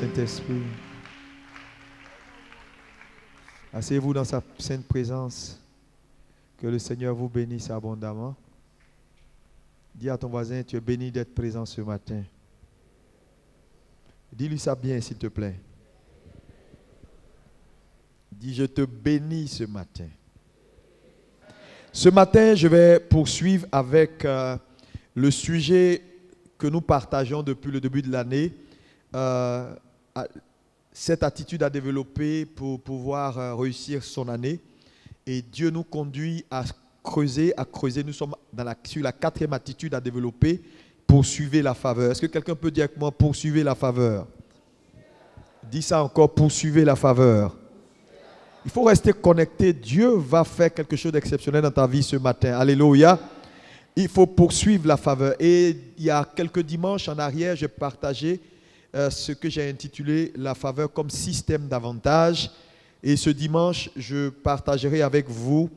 Saint-Esprit. Asseyez-vous dans sa sainte présence. Que le Seigneur vous bénisse abondamment. Dis à ton voisin, tu es béni d'être présent ce matin. Dis-lui ça bien, s'il te plaît. Dis, je te bénis ce matin. Ce matin, je vais poursuivre avec le sujet que nous partageons depuis le début de l'année. Cette attitude à développer pour pouvoir réussir son année. Et Dieu nous conduit à creuser. Nous sommes sur la 4e attitude à développer. Poursuivez la faveur. Est-ce que quelqu'un peut dire avec moi, poursuivez la faveur? Dis ça encore, poursuivez la faveur. Il faut rester connecté. Dieu va faire quelque chose d'exceptionnel dans ta vie ce matin. Alléluia. Il faut poursuivre la faveur. Et il y a quelques dimanches en arrière, j'ai partagé ce que j'ai intitulé la faveur comme système d'avantages. Et ce dimanche, je partagerai avec vous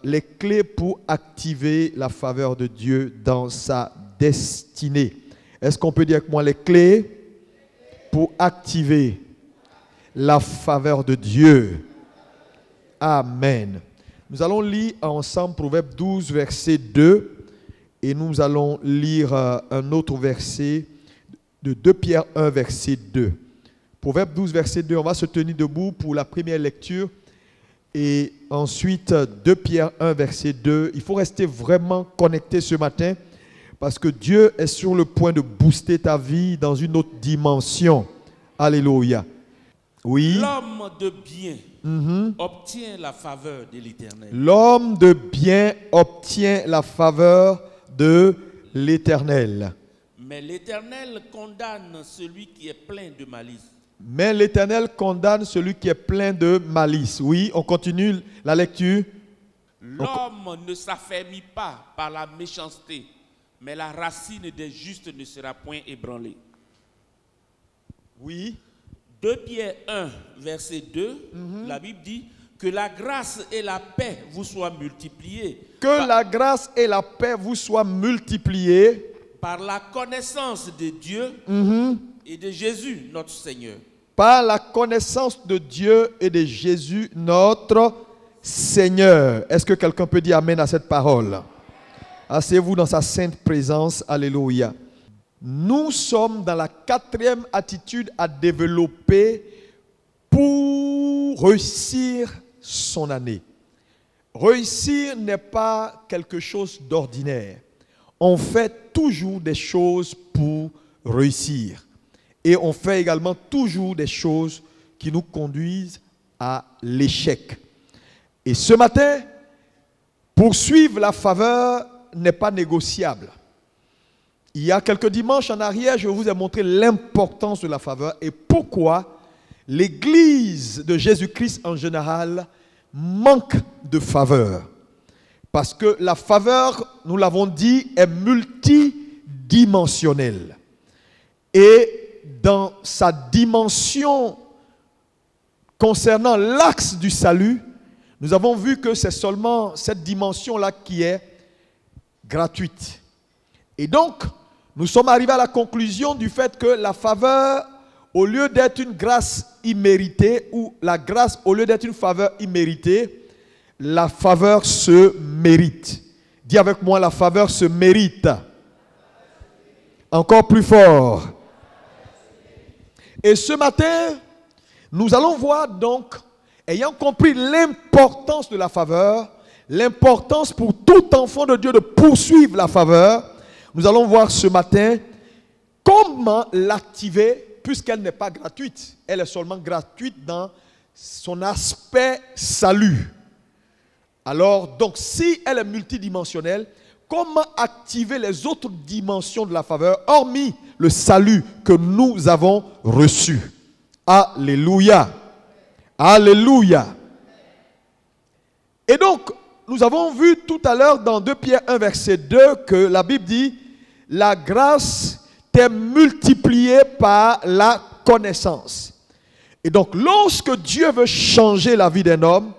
les clés pour activer la faveur de Dieu dans sa destinée. Est-ce qu'on peut dire avec moi les clés pour activer la faveur de Dieu? Amen. Nous allons lire ensemble Proverbe 12, verset 2. Et nous allons lire un autre verset de 2 Pierre 1, verset 2. Proverbe 12, verset 2. On va se tenir debout pour la première lecture. Et ensuite, 2 Pierre 1, verset 2. Il faut rester vraiment connecté ce matin parce que Dieu est sur le point de booster ta vie dans une autre dimension. Alléluia. Oui. L'homme de bien obtient la faveur de l'Éternel. L'homme de bien obtient la faveur de l'Éternel. Mais l'Éternel condamne celui qui est plein de malice. Mais l'Éternel condamne celui qui est plein de malice. Oui, on continue la lecture. L'homme ne s'affermit pas par la méchanceté, mais la racine des justes ne sera point ébranlée. Oui. 2 Pierre 1, verset 2, la Bible dit que la grâce et la paix vous soient multipliées. Que la grâce et la paix vous soient multipliées par la connaissance de Dieu et de Jésus, notre Seigneur. Par la connaissance de Dieu et de Jésus, notre Seigneur. Est-ce que quelqu'un peut dire amen à cette parole? Asseyez-vous dans sa sainte présence. Alléluia. Nous sommes dans la 4e attitude à développer pour réussir son année. Réussir n'est pas quelque chose d'ordinaire. On fait toujours des choses pour réussir. Et on fait également toujours des choses qui nous conduisent à l'échec. Et ce matin, poursuivre la faveur n'est pas négociable. Il y a quelques dimanches en arrière, je vous ai montré l'importance de la faveur et pourquoi l'Église de Jésus-Christ en général manque de faveur. Parce que la faveur, nous l'avons dit, est multidimensionnelle. Et dans sa dimension concernant l'axe du salut, nous avons vu que c'est seulement cette dimension-là qui est gratuite. Et donc, nous sommes arrivés à la conclusion du fait que la faveur, au lieu d'être une grâce imméritée, ou la grâce, au lieu d'être une faveur imméritée, la faveur se mérite. Dis avec moi, la faveur se mérite. Encore plus fort. Et ce matin, nous allons voir donc, ayant compris l'importance de la faveur, l'importance pour tout enfant de Dieu de poursuivre la faveur, nous allons voir ce matin comment l'activer puisqu'elle n'est pas gratuite. Elle est seulement gratuite dans son aspect salut. Alors, donc, si elle est multidimensionnelle, comment activer les autres dimensions de la faveur, hormis le salut que nous avons reçu? Alléluia. Alléluia. Et donc, nous avons vu tout à l'heure dans 2 Pierre 1, verset 2, que la Bible dit « La grâce t'est multipliée par la connaissance. » Et donc, lorsque Dieu veut changer la vie d'un homme,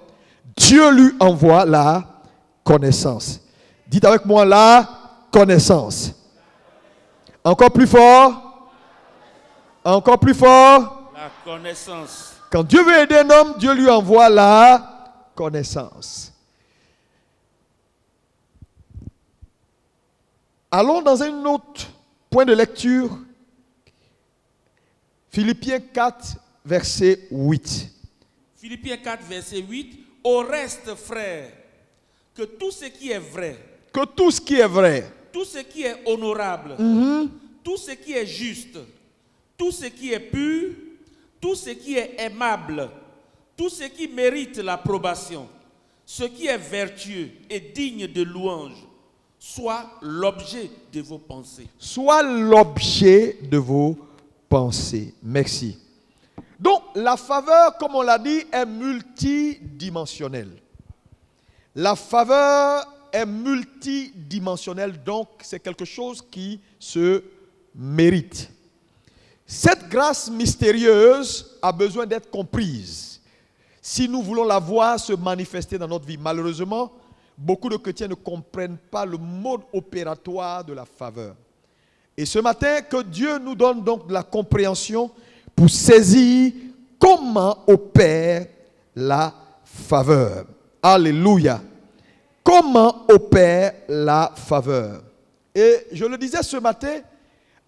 Dieu lui envoie la connaissance. Dites avec moi, la connaissance. Encore plus fort. Encore plus fort. La connaissance. Quand Dieu veut aider un homme, Dieu lui envoie la connaissance. Allons dans un autre point de lecture. Philippiens 4, verset 8. Philippiens 4, verset 8. Au reste, frères, que tout ce qui est vrai, Que tout ce qui est vrai, tout ce qui est honorable, tout ce qui est juste, tout ce qui est pur, tout ce qui est aimable, tout ce qui mérite l'approbation, ce qui est vertueux et digne de louange, soit l'objet de vos pensées. soit l'objet de vos pensées. Merci. Donc, la faveur, comme on l'a dit, est multidimensionnelle. La faveur est multidimensionnelle, donc c'est quelque chose qui se mérite. Cette grâce mystérieuse a besoin d'être comprise si nous voulons la voir se manifester dans notre vie. Malheureusement, beaucoup de chrétiens ne comprennent pas le mode opératoire de la faveur. Et ce matin, que Dieu nous donne donc de la compréhension pour saisir comment opère la faveur. Alléluia. Comment opère la faveur? Et je le disais ce matin,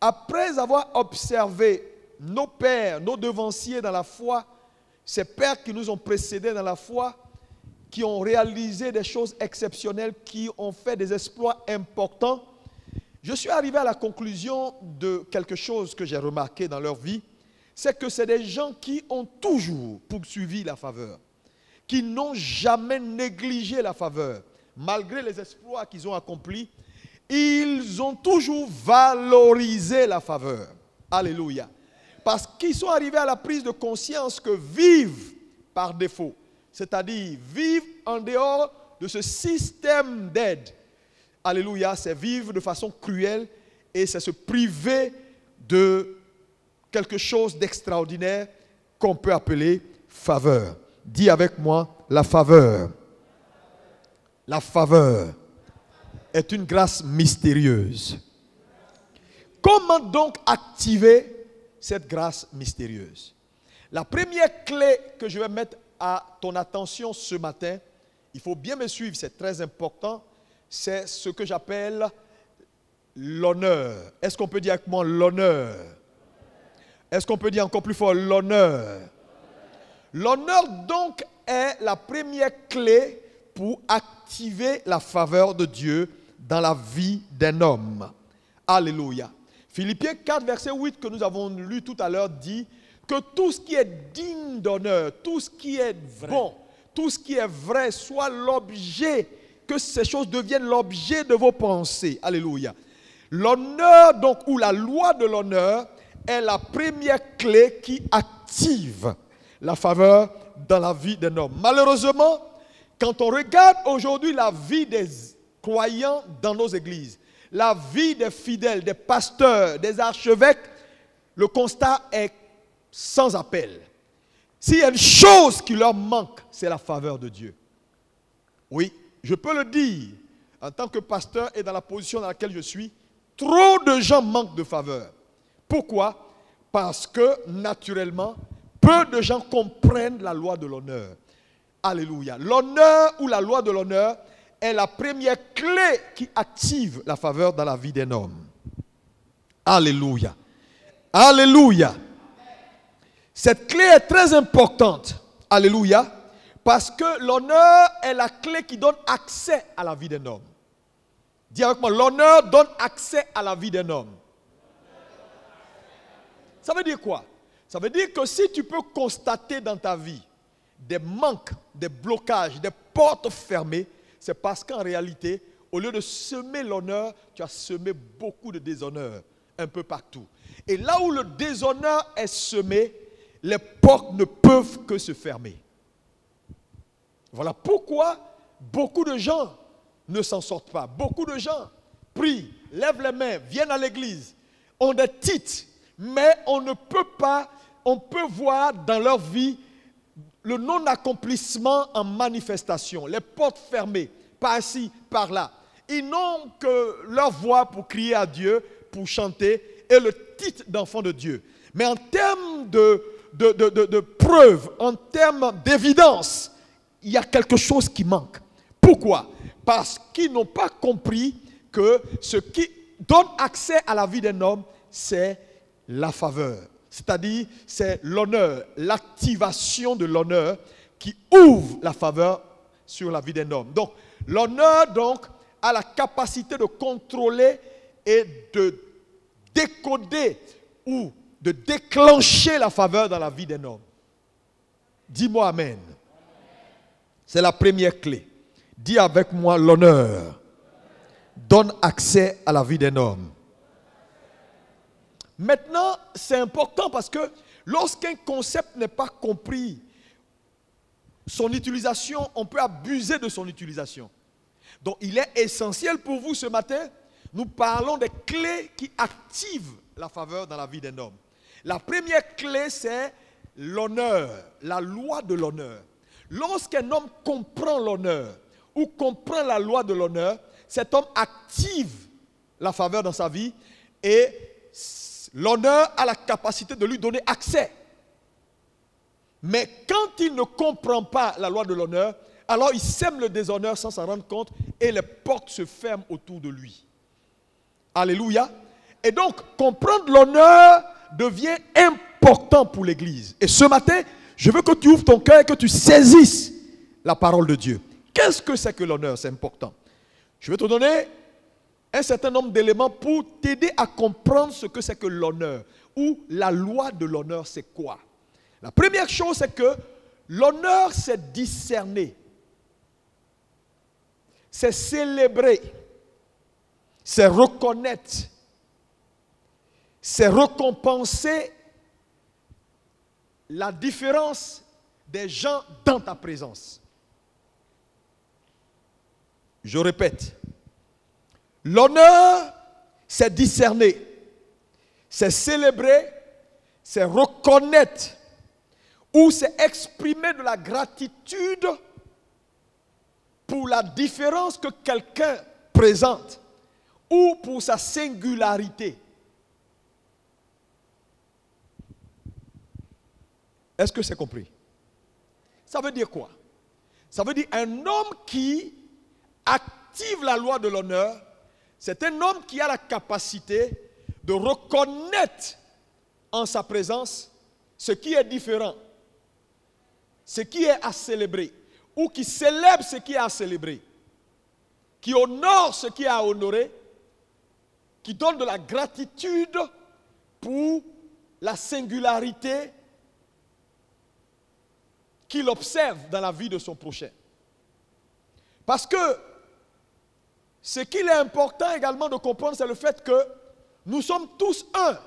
après avoir observé nos pères, nos devanciers dans la foi, ces pères qui nous ont précédés dans la foi, qui ont réalisé des choses exceptionnelles, qui ont fait des exploits importants, je suis arrivé à la conclusion de quelque chose que j'ai remarqué dans leur vie, c'est que c'est des gens qui ont toujours poursuivi la faveur, qui n'ont jamais négligé la faveur. Malgré les exploits qu'ils ont accomplis, ils ont toujours valorisé la faveur. Alléluia. Parce qu'ils sont arrivés à la prise de conscience que vivre par défaut, c'est-à-dire vivre en dehors de ce système d'aide, alléluia, c'est vivre de façon cruelle et c'est se priver de quelque chose d'extraordinaire qu'on peut appeler faveur. Dis avec moi, la faveur. La faveur est une grâce mystérieuse. Comment donc activer cette grâce mystérieuse? La première clé que je vais mettre à ton attention ce matin, il faut bien me suivre, c'est très important, c'est ce que j'appelle l'honneur. Est-ce qu'on peut dire avec moi l'honneur? Est-ce qu'on peut dire encore plus fort l'honneur? L'honneur donc est la première clé pour activer la faveur de Dieu dans la vie d'un homme. Alléluia. Philippiens 4, verset 8 que nous avons lu tout à l'heure dit que tout ce qui est digne d'honneur, tout ce qui est bon, tout ce qui est vrai soit l'objet, que ces choses deviennent l'objet de vos pensées. Alléluia. L'honneur donc, ou la loi de l'honneur, est la première clé qui active la faveur dans la vie d'un homme. Malheureusement, quand on regarde aujourd'hui la vie des croyants dans nos églises, la vie des fidèles, des pasteurs, des archevêques, le constat est sans appel. S'il y a une chose qui leur manque, c'est la faveur de Dieu. Oui, je peux le dire, en tant que pasteur et dans la position dans laquelle je suis, trop de gens manquent de faveur. Pourquoi? Parce que, naturellement, peu de gens comprennent la loi de l'honneur. Alléluia. L'honneur ou la loi de l'honneur est la première clé qui active la faveur dans la vie d'un homme. Alléluia. Alléluia. Cette clé est très importante. Alléluia. Parce que l'honneur est la clé qui donne accès à la vie d'un homme. Dis avec moi, l'honneur donne accès à la vie d'un homme. Ça veut dire quoi? Ça veut dire que si tu peux constater dans ta vie des manques, des blocages, des portes fermées, c'est parce qu'en réalité, au lieu de semer l'honneur, tu as semé beaucoup de déshonneur un peu partout. Et là où le déshonneur est semé, les portes ne peuvent que se fermer. Voilà pourquoi beaucoup de gens ne s'en sortent pas. Beaucoup de gens prient, lèvent les mains, viennent à l'église, ont des titres, mais on ne peut pas, on peut voir dans leur vie le non-accomplissement en manifestation, les portes fermées, par-ci, par-là. Ils n'ont que leur voix pour crier à Dieu, pour chanter, et le titre d'enfant de Dieu. Mais en termes de preuves, en termes d'évidence, il y a quelque chose qui manque. Pourquoi? Parce qu'ils n'ont pas compris que ce qui donne accès à la vie d'un homme, c'est la faveur. C'est-à-dire, c'est l'honneur, l'activation de l'honneur qui ouvre la faveur sur la vie d'un homme. Donc, l'honneur, donc, a la capacité de contrôler et de décoder ou de déclencher la faveur dans la vie d'un homme. Dis-moi amen. C'est la première clé. Dis avec moi, l'honneur donne accès à la vie d'un homme. Maintenant, c'est important parce que lorsqu'un concept n'est pas compris, son utilisation, on peut abuser de son utilisation. Donc, il est essentiel pour vous ce matin, nous parlons des clés qui activent la faveur dans la vie d'un homme. La première clé, c'est l'honneur, la loi de l'honneur. Lorsqu'un homme comprend l'honneur ou comprend la loi de l'honneur, cet homme active la faveur dans sa vie et l'honneur a la capacité de lui donner accès. Mais quand il ne comprend pas la loi de l'honneur, alors il sème le déshonneur sans s'en rendre compte et les portes se ferment autour de lui. Alléluia. Et donc, comprendre l'honneur devient important pour l'Église. Et ce matin, je veux que tu ouvres ton cœur et que tu saisisses la parole de Dieu. Qu'est-ce que c'est que l'honneur? C'est important. Je vais te donner un certain nombre d'éléments pour t'aider à comprendre ce que c'est que l'honneur. Ou la loi de l'honneur, c'est quoi? La première chose, c'est que l'honneur, c'est discerner. C'est célébrer. C'est reconnaître. C'est récompenser la différence des gens dans ta présence. Je répète. L'honneur, c'est discerner. C'est célébrer. C'est reconnaître. Ou c'est exprimer de la gratitude pour la différence que quelqu'un présente ou pour sa singularité. Est-ce que c'est compris? Ça veut dire quoi? Ça veut dire un homme qui active la loi de l'honneur, c'est un homme qui a la capacité de reconnaître en sa présence ce qui est différent, ce qui est à célébrer, ou qui célèbre ce qui est à célébrer, qui honore ce qui est à honorer, qui donne de la gratitude pour la singularité qu'il observe dans la vie de son prochain. Parce que ce qu'il est important également de comprendre, c'est le fait que nous sommes tous un.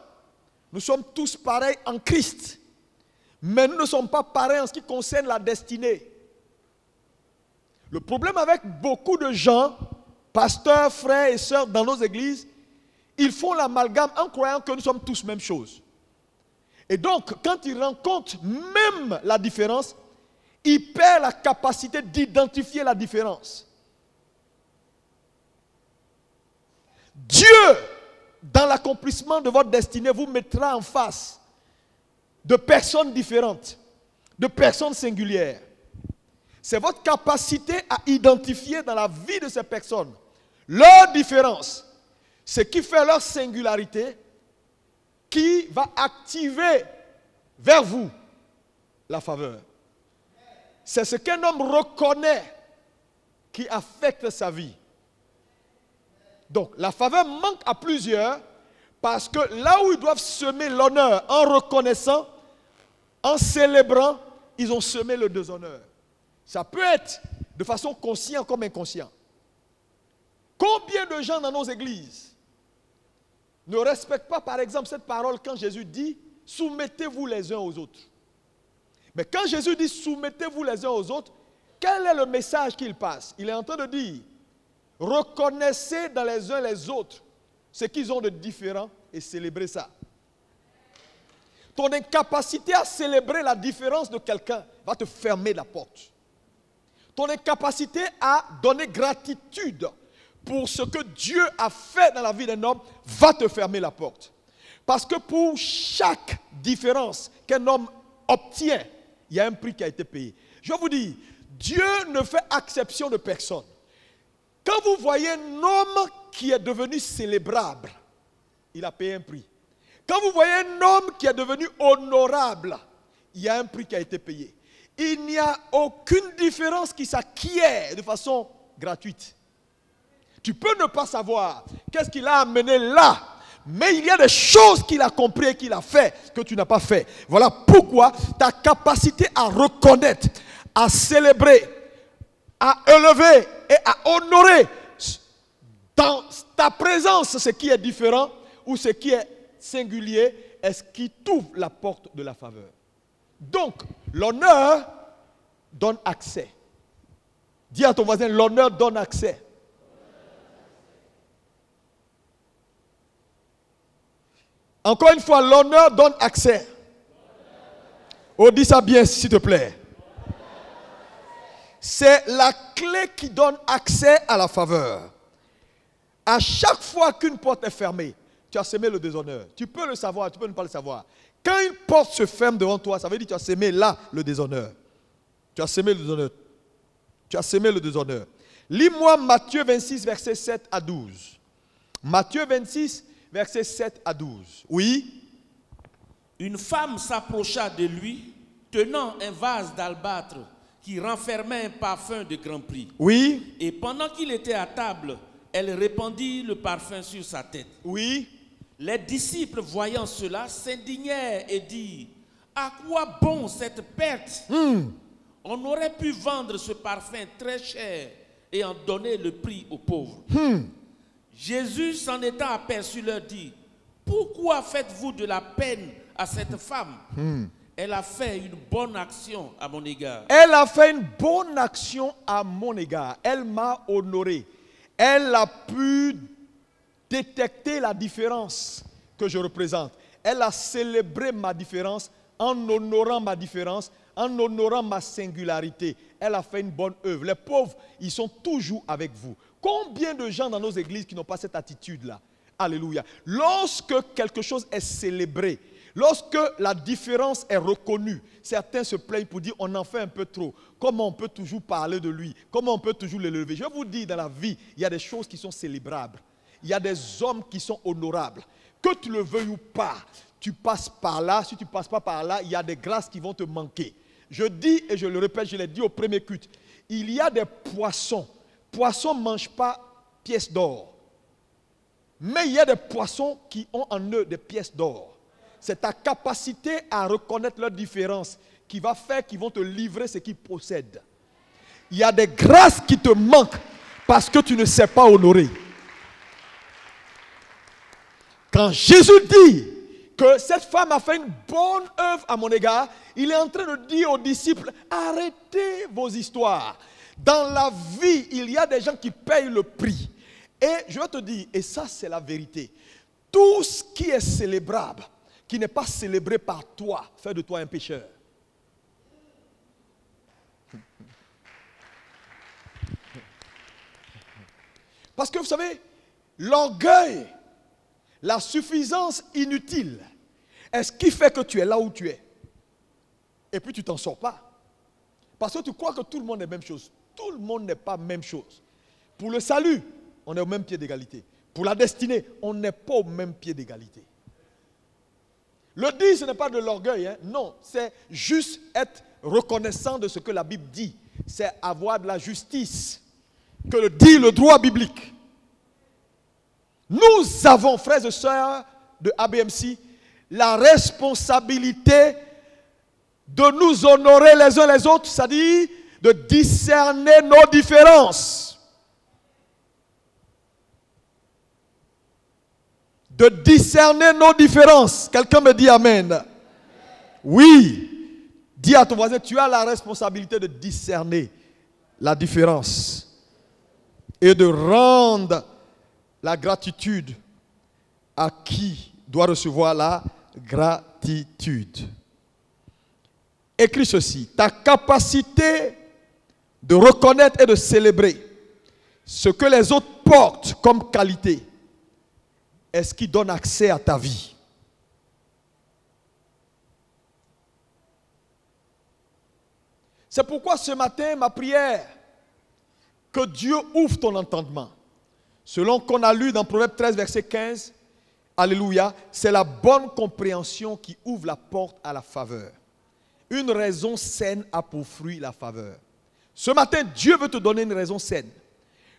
Nous sommes tous pareils en Christ. Mais nous ne sommes pas pareils en ce qui concerne la destinée. Le problème avec beaucoup de gens, pasteurs, frères et sœurs dans nos églises, ils font l'amalgame en croyant que nous sommes tous même chose. Et donc, quand ils rencontrent même la différence, ils perdent la capacité d'identifier la différence. Dieu, dans l'accomplissement de votre destinée, vous mettra en face de personnes différentes, de personnes singulières. C'est votre capacité à identifier dans la vie de ces personnes leur différence, ce qui fait leur singularité, qui va activer vers vous la faveur. C'est ce qu'un homme reconnaît qui affecte sa vie. Donc, la faveur manque à plusieurs parce que là où ils doivent semer l'honneur en reconnaissant, en célébrant, ils ont semé le déshonneur. Ça peut être de façon consciente comme inconsciente. Combien de gens dans nos églises ne respectent pas, par exemple, cette parole quand Jésus dit « Soumettez-vous les uns aux autres ». Mais quand Jésus dit « Soumettez-vous les uns aux autres », quel est le message qu'il passe? Il est en train de dire « Reconnaissez dans les uns les autres ce qu'ils ont de différent et célébrez ça ». Ton incapacité à célébrer la différence de quelqu'un va te fermer la porte. Ton incapacité à donner gratitude pour ce que Dieu a fait dans la vie d'un homme va te fermer la porte. Parce que pour chaque différence qu'un homme obtient, il y a un prix qui a été payé. Je vous dis, Dieu ne fait exception de personne. Quand vous voyez un homme qui est devenu célébrable, il a payé un prix. Quand vous voyez un homme qui est devenu honorable, il y a un prix qui a été payé. Il n'y a aucune différence qui s'acquiert de façon gratuite. Tu peux ne pas savoir qu'est-ce qu'il a amené là, mais il y a des choses qu'il a compris et qu'il a fait que tu n'as pas fait. Voilà pourquoi ta capacité à reconnaître, à célébrer, à élever et à honorer dans ta présence ce qui est différent ou ce qui est singulier est ce qui t'ouvre la porte de la faveur. Donc, l'honneur donne accès. Dis à ton voisin, l'honneur donne accès. Encore une fois, l'honneur donne accès. Oh, dis ça bien, s'il te plaît. C'est la clé qui donne accès à la faveur. À chaque fois qu'une porte est fermée, tu as semé le déshonneur. Tu peux le savoir, tu peux ne pas le savoir. Quand une porte se ferme devant toi, ça veut dire que tu as semé là le déshonneur. Tu as semé le déshonneur. Tu as semé le déshonneur. Lis-moi Matthieu 26, versets 7 à 12. Matthieu 26, versets 7 à 12. Oui. Une femme s'approcha de lui, tenant un vase d'albâtre qui renfermait un parfum de grand prix. Oui. Et pendant qu'il était à table, elle répandit le parfum sur sa tête. Oui. Les disciples, voyant cela, s'indignèrent et dirent, à quoi bon cette perte? On aurait pu vendre ce parfum très cher et en donner le prix aux pauvres. Jésus, s'en étant aperçu, leur dit, pourquoi faites-vous de la peine à cette femme? Elle a fait une bonne action à mon égard. Elle a fait une bonne action à mon égard. Elle m'a honoré. Elle a pu détecter la différence que je représente. Elle a célébré ma différence en honorant ma différence, en honorant ma singularité. Elle a fait une bonne œuvre. Les pauvres, ils sont toujours avec vous. Combien de gens dans nos églises qui n'ont pas cette attitude-là? Alléluia. Lorsque quelque chose est célébré, lorsque la différence est reconnue, certains se plaignent pour dire on en fait un peu trop. Comment on peut toujours parler de lui? Comment on peut toujours l'élever? Je vous dis, dans la vie, il y a des choses qui sont célébrables. Il y a des hommes qui sont honorables. Que tu le veuilles ou pas, tu passes par là. Si tu ne passes pas par là, il y a des grâces qui vont te manquer. Je dis et je le répète, je l'ai dit au premier culte, il y a des poissons. Poissons ne mangent pas pièces d'or. Mais il y a des poissons qui ont en eux des pièces d'or. C'est ta capacité à reconnaître leurs différences qui va faire qu'ils vont te livrer ce qu'ils possèdent. Il y a des grâces qui te manquent parce que tu ne sais pas honorer. Quand Jésus dit que cette femme a fait une bonne œuvre à mon égard, il est en train de dire aux disciples, arrêtez vos histoires. Dans la vie, il y a des gens qui payent le prix. Et je vais te dire, et ça c'est la vérité, tout ce qui est célébrable, qui n'est pas célébré par toi, fait de toi un pécheur. Parce que vous savez, l'orgueil, la suffisance inutile est ce qui fait que tu es là où tu es. Et puis tu t'en sors pas. Parce que tu crois que tout le monde est la même chose. Tout le monde n'est pas la même chose. Pour le salut, on est au même pied d'égalité. Pour la destinée, on n'est pas au même pied d'égalité. Le dire, ce n'est pas de l'orgueil. Hein? Non, c'est juste être reconnaissant de ce que la Bible dit. C'est avoir de la justice. Que le dit le droit biblique. Nous avons, frères et sœurs de ABMC, la responsabilité de nous honorer les uns les autres, c'est-à-dire de discerner nos différences. De discerner nos différences. Quelqu'un me dit amen. Oui. Dis à ton voisin, tu as la responsabilité de discerner la différence et de rendre la gratitude à qui doit recevoir la gratitude. Écris ceci, ta capacité de reconnaître et de célébrer ce que les autres portent comme qualité est ce qui donne accès à ta vie. C'est pourquoi ce matin, ma prière, que Dieu ouvre ton entendement. Selon qu'on a lu dans Proverbe 13, verset 15, alléluia, c'est la bonne compréhension qui ouvre la porte à la faveur. Une raison saine a pour fruit la faveur. Ce matin, Dieu veut te donner une raison saine.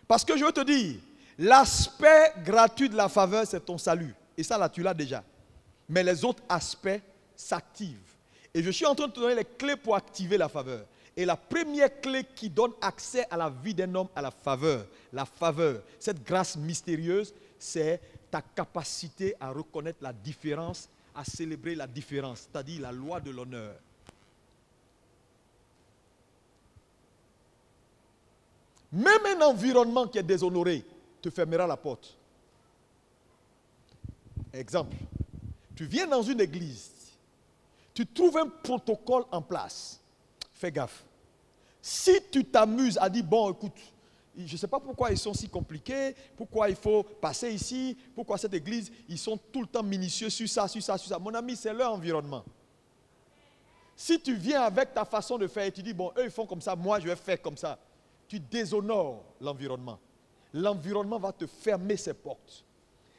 Parce que je veux te dire, l'aspect gratuit de la faveur, c'est ton salut. Et ça, là, tu l'as déjà. Mais les autres aspects s'activent. Et je suis en train de te donner les clés pour activer la faveur. Et la première clé qui donne accès à la vie d'un homme, à la faveur, cette grâce mystérieuse, c'est ta capacité à reconnaître la différence, à célébrer la différence, c'est-à-dire la loi de l'honneur. Même un environnement qui est déshonoré te fermera la porte. Exemple, tu viens dans une église, tu trouves un protocole en place. Fais gaffe. Si tu t'amuses à dire, bon, écoute, je ne sais pas pourquoi ils sont si compliqués, pourquoi il faut passer ici, pourquoi cette église, ils sont tout le temps minutieux sur ça, sur ça, sur ça. Mon ami, c'est leur environnement. Si tu viens avec ta façon de faire et tu dis, bon, eux ils font comme ça, moi je vais faire comme ça, tu déshonores l'environnement. L'environnement va te fermer ses portes.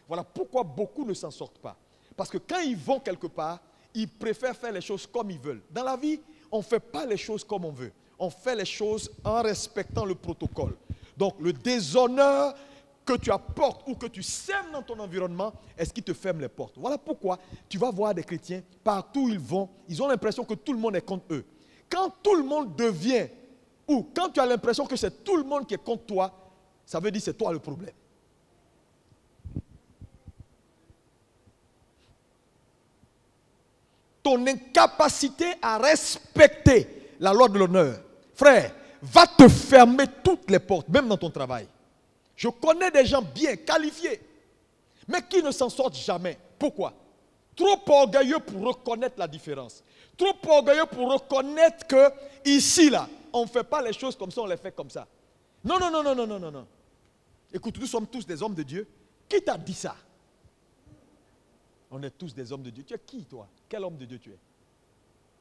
Voilà pourquoi beaucoup ne s'en sortent pas. Parce que quand ils vont quelque part, ils préfèrent faire les choses comme ils veulent. Dans la vie, on ne fait pas les choses comme on veut. On fait les choses en respectant le protocole. Donc, le déshonneur que tu apportes ou que tu sèmes dans ton environnement est ce qui te ferme les portes. Voilà pourquoi tu vas voir des chrétiens, partout où ils vont, ils ont l'impression que tout le monde est contre eux. Quand tout le monde devient, ou quand tu as l'impression que c'est tout le monde qui est contre toi, ça veut dire que c'est toi le problème. Ton incapacité à respecter la loi de l'honneur, frère, va te fermer toutes les portes, même dans ton travail. Je connais des gens bien qualifiés, mais qui ne s'en sortent jamais. Pourquoi? Trop orgueilleux pour reconnaître la différence. Trop orgueilleux pour reconnaître que ici, là, on ne fait pas les choses comme ça, on les fait comme ça. Non, non, non, non, non, non, non, non. Écoute, nous sommes tous des hommes de Dieu. Qui t'a dit ça? On est tous des hommes de Dieu. Tu es qui, toi? Quel homme de Dieu tu es?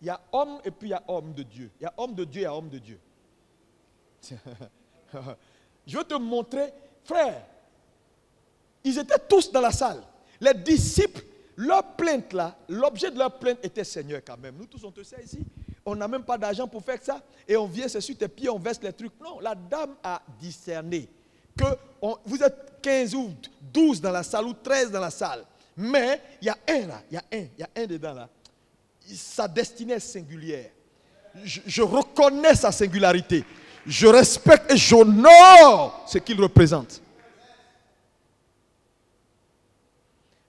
Il y a homme et puis il y a homme de Dieu. Il y a homme de Dieu et il y a homme de Dieu. Je veux te montrer, frère, ils étaient tous dans la salle. Les disciples, leur plainte là, l'objet de leur plainte était Seigneur quand même. Nous tous on te sait ici. On n'a même pas d'argent pour faire ça. Et on vient, c'est sur tes pieds, on verse les trucs. Non, la dame a discerné que vous êtes 15 ou 12 dans la salle ou 13 dans la salle. Mais il y a un là, il y a un dedans là. Sa destinée est singulière. Je reconnais sa singularité. Je respecte et j'honore ce qu'il représente.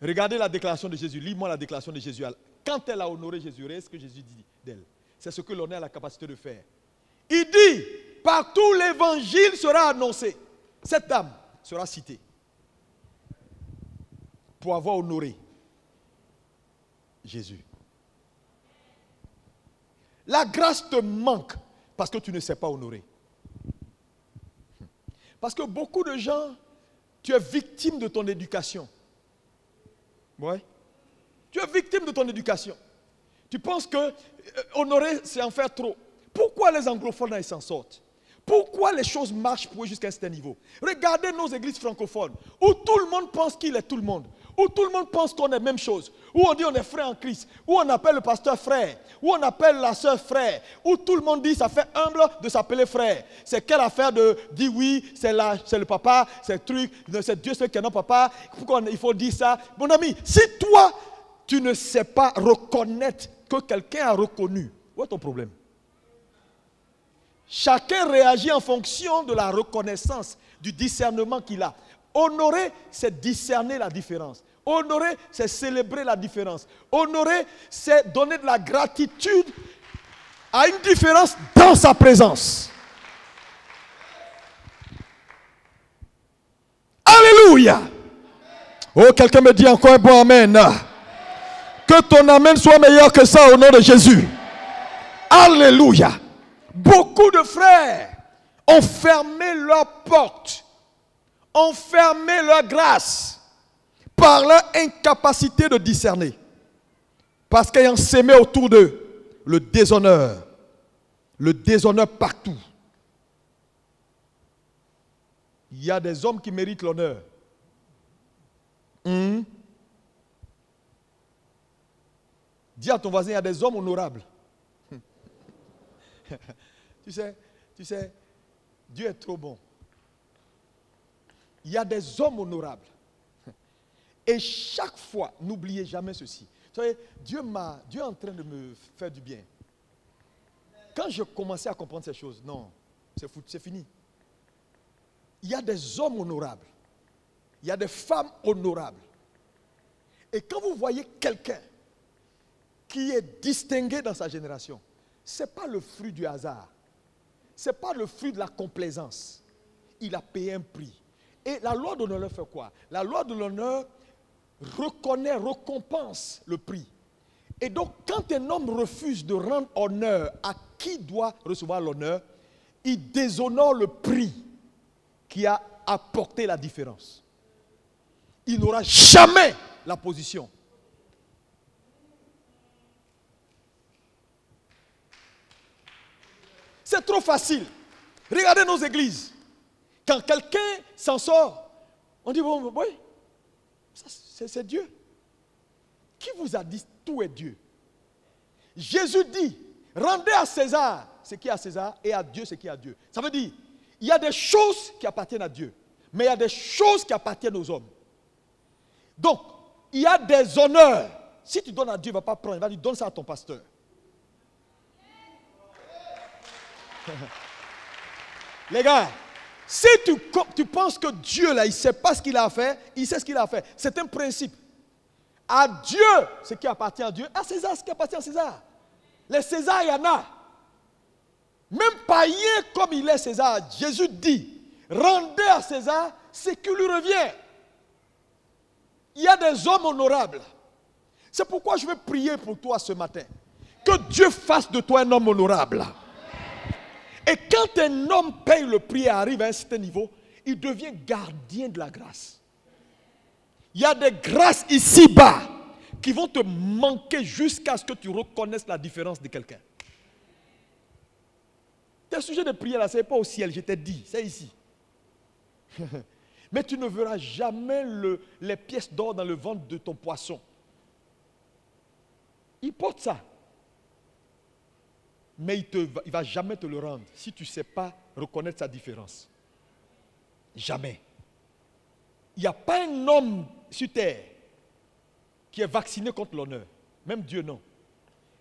Regardez la déclaration de Jésus. Lis-moi la déclaration de Jésus. Quand elle a honoré Jésus, regardez ce que Jésus dit d'elle. C'est ce que l'on a la capacité de faire. Il dit, partout l'évangile sera annoncé. Cette dame sera citée pour avoir honoré Jésus. La grâce te manque parce que tu ne sais pas honorer. Parce que beaucoup de gens, tu es victime de ton éducation. Ouais. Tu es victime de ton éducation. Tu penses que honorer, c'est en faire trop. Pourquoi les anglophones, ils s'en sortent? Pourquoi les choses marchent pour eux jusqu'à un certain niveau? Regardez nos églises francophones, où tout le monde pense qu'il est tout le monde. Où tout le monde pense qu'on est la même chose. Où on dit on est frère en Christ. Où on appelle le pasteur frère. Où on appelle la soeur frère. Où tout le monde dit ça fait humble de s'appeler frère. C'est quelle affaire de dire oui, c'est le papa, c'est le truc, c'est Dieu seul qui est notre papa. Pourquoi il faut dire ça? Mon ami, si toi, tu ne sais pas reconnaître que quelqu'un a reconnu, où est ton problème? Chacun réagit en fonction de la reconnaissance, du discernement qu'il a. Honorer, c'est discerner la différence. Honorer, c'est célébrer la différence. Honorer, c'est donner de la gratitude à une différence dans sa présence. Alléluia. Oh, quelqu'un me dit encore un bon amen. Que ton amen soit meilleur que ça au nom de Jésus. Alléluia. Beaucoup de frères ont fermé leurs portes, ont fermé leur grâce par leur incapacité de discerner. Parce qu'ayant sémé autour d'eux le déshonneur, le déshonneur partout. Il y a des hommes qui méritent l'honneur. Dis à ton voisin, il y a des hommes honorables. Tu sais, Dieu est trop bon. Il y a des hommes honorables. Et chaque fois, n'oubliez jamais ceci. Vous savez, Dieu est en train de me faire du bien. Quand je commençais à comprendre ces choses, non, c'est fini. Il y a des hommes honorables. Il y a des femmes honorables. Et quand vous voyez quelqu'un qui est distingué dans sa génération, ce n'est pas le fruit du hasard. Ce n'est pas le fruit de la complaisance. Il a payé un prix. Et la loi de l'honneur fait quoi? La loi de l'honneur reconnaît, récompense le prix. Et donc, quand un homme refuse de rendre honneur à qui doit recevoir l'honneur, il déshonore le prix qui a apporté la différence. Il n'aura jamais la position. C'est trop facile. Regardez nos églises. Quand quelqu'un s'en sort, on dit, bon, oui, c'est Dieu. Qui vous a dit tout est Dieu? Jésus dit, rendez à César ce qui est à César et à Dieu ce qui est à Dieu. Ça veut dire, il y a des choses qui appartiennent à Dieu, mais il y a des choses qui appartiennent aux hommes. Donc, il y a des honneurs. Si tu donnes à Dieu, il ne va pas prendre, il va dire, donne ça à ton pasteur. Les gars, si tu penses que Dieu, là, il ne sait pas ce qu'il a à faire, il sait ce qu'il a à faire. C'est un principe. À Dieu, ce qui appartient à Dieu, à César, ce qui appartient à César. Les Césars, il y en a. Même païen comme il est César, Jésus dit, rendez à César ce qui lui revient. Il y a des hommes honorables. C'est pourquoi je vais prier pour toi ce matin. Que Dieu fasse de toi un homme honorable. Et quand un homme paye le prix et arrive à un certain niveau, il devient gardien de la grâce. Il y a des grâces ici-bas qui vont te manquer jusqu'à ce que tu reconnaisses la différence de quelqu'un. Tes sujets de prière là, ce n'est pas au ciel, je t'ai dit, c'est ici. Mais tu ne verras jamais les pièces d'or dans le ventre de ton poisson. Il porte ça. Mais il ne va jamais te le rendre si tu ne sais pas reconnaître sa différence. Jamais. Il n'y a pas un homme sur terre qui est vacciné contre l'honneur. Même Dieu, non.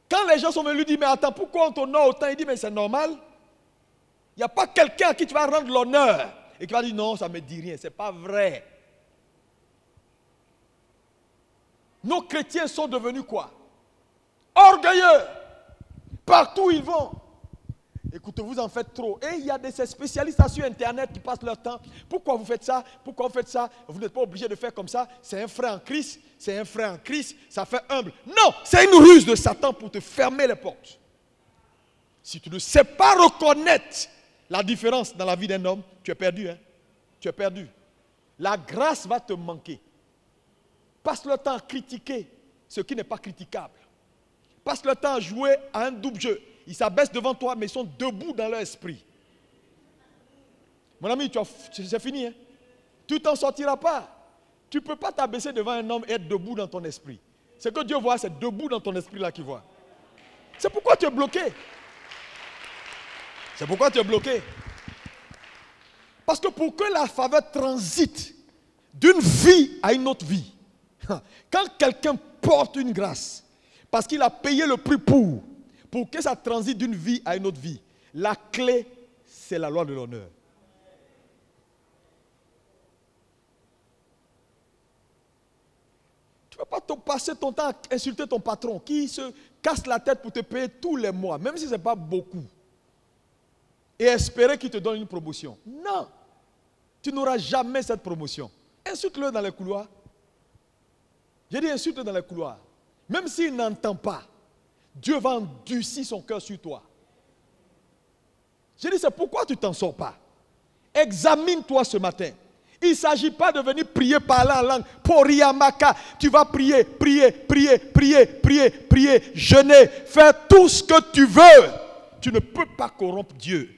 Quand les gens sont venus lui dire, mais attends, pourquoi on t'honore autant? Il dit, mais c'est normal. Il n'y a pas quelqu'un à qui tu vas rendre l'honneur et qui va dire, non, ça ne me dit rien. Ce n'est pas vrai. Nos chrétiens sont devenus quoi? Orgueilleux. Partout où ils vont. Écoutez, vous en faites trop. Et il y a ces spécialistes sur Internet qui passent leur temps. Pourquoi vous faites ça? Pourquoi vous faites ça? Vous n'êtes pas obligé de faire comme ça. C'est un frère en Christ. C'est un frère en Christ. Ça fait humble. Non, c'est une ruse de Satan pour te fermer les portes. Si tu ne sais pas reconnaître la différence dans la vie d'un homme, tu es perdu. Hein? Tu es perdu. La grâce va te manquer. Passe le temps à critiquer ce qui n'est pas critiquable. Passe le temps à jouer à un double jeu. Ils s'abaissent devant toi, mais ils sont debout dans leur esprit. Mon ami, c'est fini. Hein? Tu ne t'en sortiras pas. Tu ne peux pas t'abaisser devant un homme et être debout dans ton esprit. Ce que Dieu voit, c'est debout dans ton esprit là qu'il voit. C'est pourquoi tu es bloqué. C'est pourquoi tu es bloqué. Parce que pour que la faveur transite d'une vie à une autre vie, quand quelqu'un porte une grâce, parce qu'il a payé le prix pour que ça transite d'une vie à une autre vie. La clé, c'est la loi de l'honneur. Tu ne vas pas passer ton temps à insulter ton patron qui se casse la tête pour te payer tous les mois, même si ce n'est pas beaucoup, et espérer qu'il te donne une promotion. Non, tu n'auras jamais cette promotion. Insulte-le dans les couloirs. J'ai dit insulte-le dans les couloirs. Même s'il n'entend pas, Dieu va endurcir son cœur sur toi. J'ai dit, c'est pourquoi tu ne t'en sors pas. Examine-toi ce matin. Il ne s'agit pas de venir prier par la langue. Poriamaka, tu vas prier, prier, prier, prier, prier, prier, jeûner, faire tout ce que tu veux. tu ne peux pas corrompre Dieu.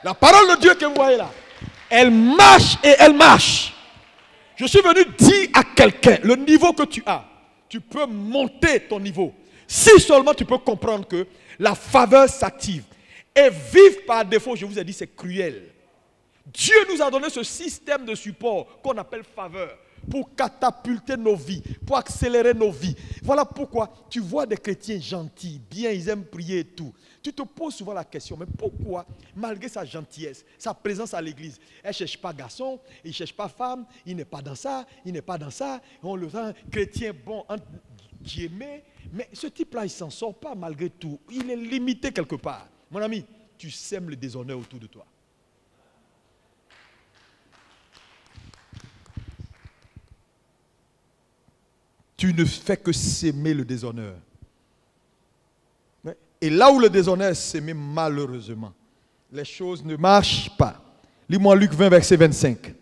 La parole de Dieu que vous voyez là, elle marche et elle marche. Je suis venu dire à quelqu'un, le niveau que tu as, tu peux monter ton niveau. Si seulement tu peux comprendre que la faveur s'active. Et vivre par défaut, je vous ai dit, c'est cruel. Dieu nous a donné ce système de support qu'on appelle faveur pour catapulter nos vies, pour accélérer nos vies. Voilà pourquoi tu vois des chrétiens gentils, bien, ils aiment prier et tout. Tu te poses souvent la question, mais pourquoi, malgré sa gentillesse, sa présence à l'église, elle ne cherche pas garçon, il ne cherche pas femme, il n'est pas dans ça, il n'est pas dans ça. On le sent chrétien bon, entre guillemets, mais ce type-là, il ne s'en sort pas malgré tout. Il est limité quelque part. Mon ami, tu sèmes le déshonneur autour de toi. Tu ne fais que s'aimer le déshonneur. Et là où le déshonneur est s'aimer, malheureusement, les choses ne marchent pas. Lis-moi Luc 20, verset 25.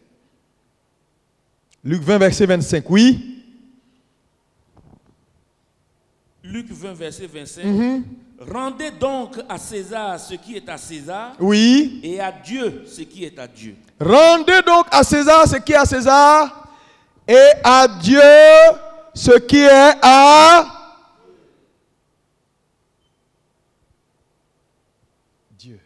Luc 20, verset 25, oui. Luc 20, verset 25. Rendez donc à César ce qui est à César. Oui. Et à Dieu ce qui est à Dieu. Rendez donc à César ce qui est à César. Et à Dieu ce qui est à Dieu.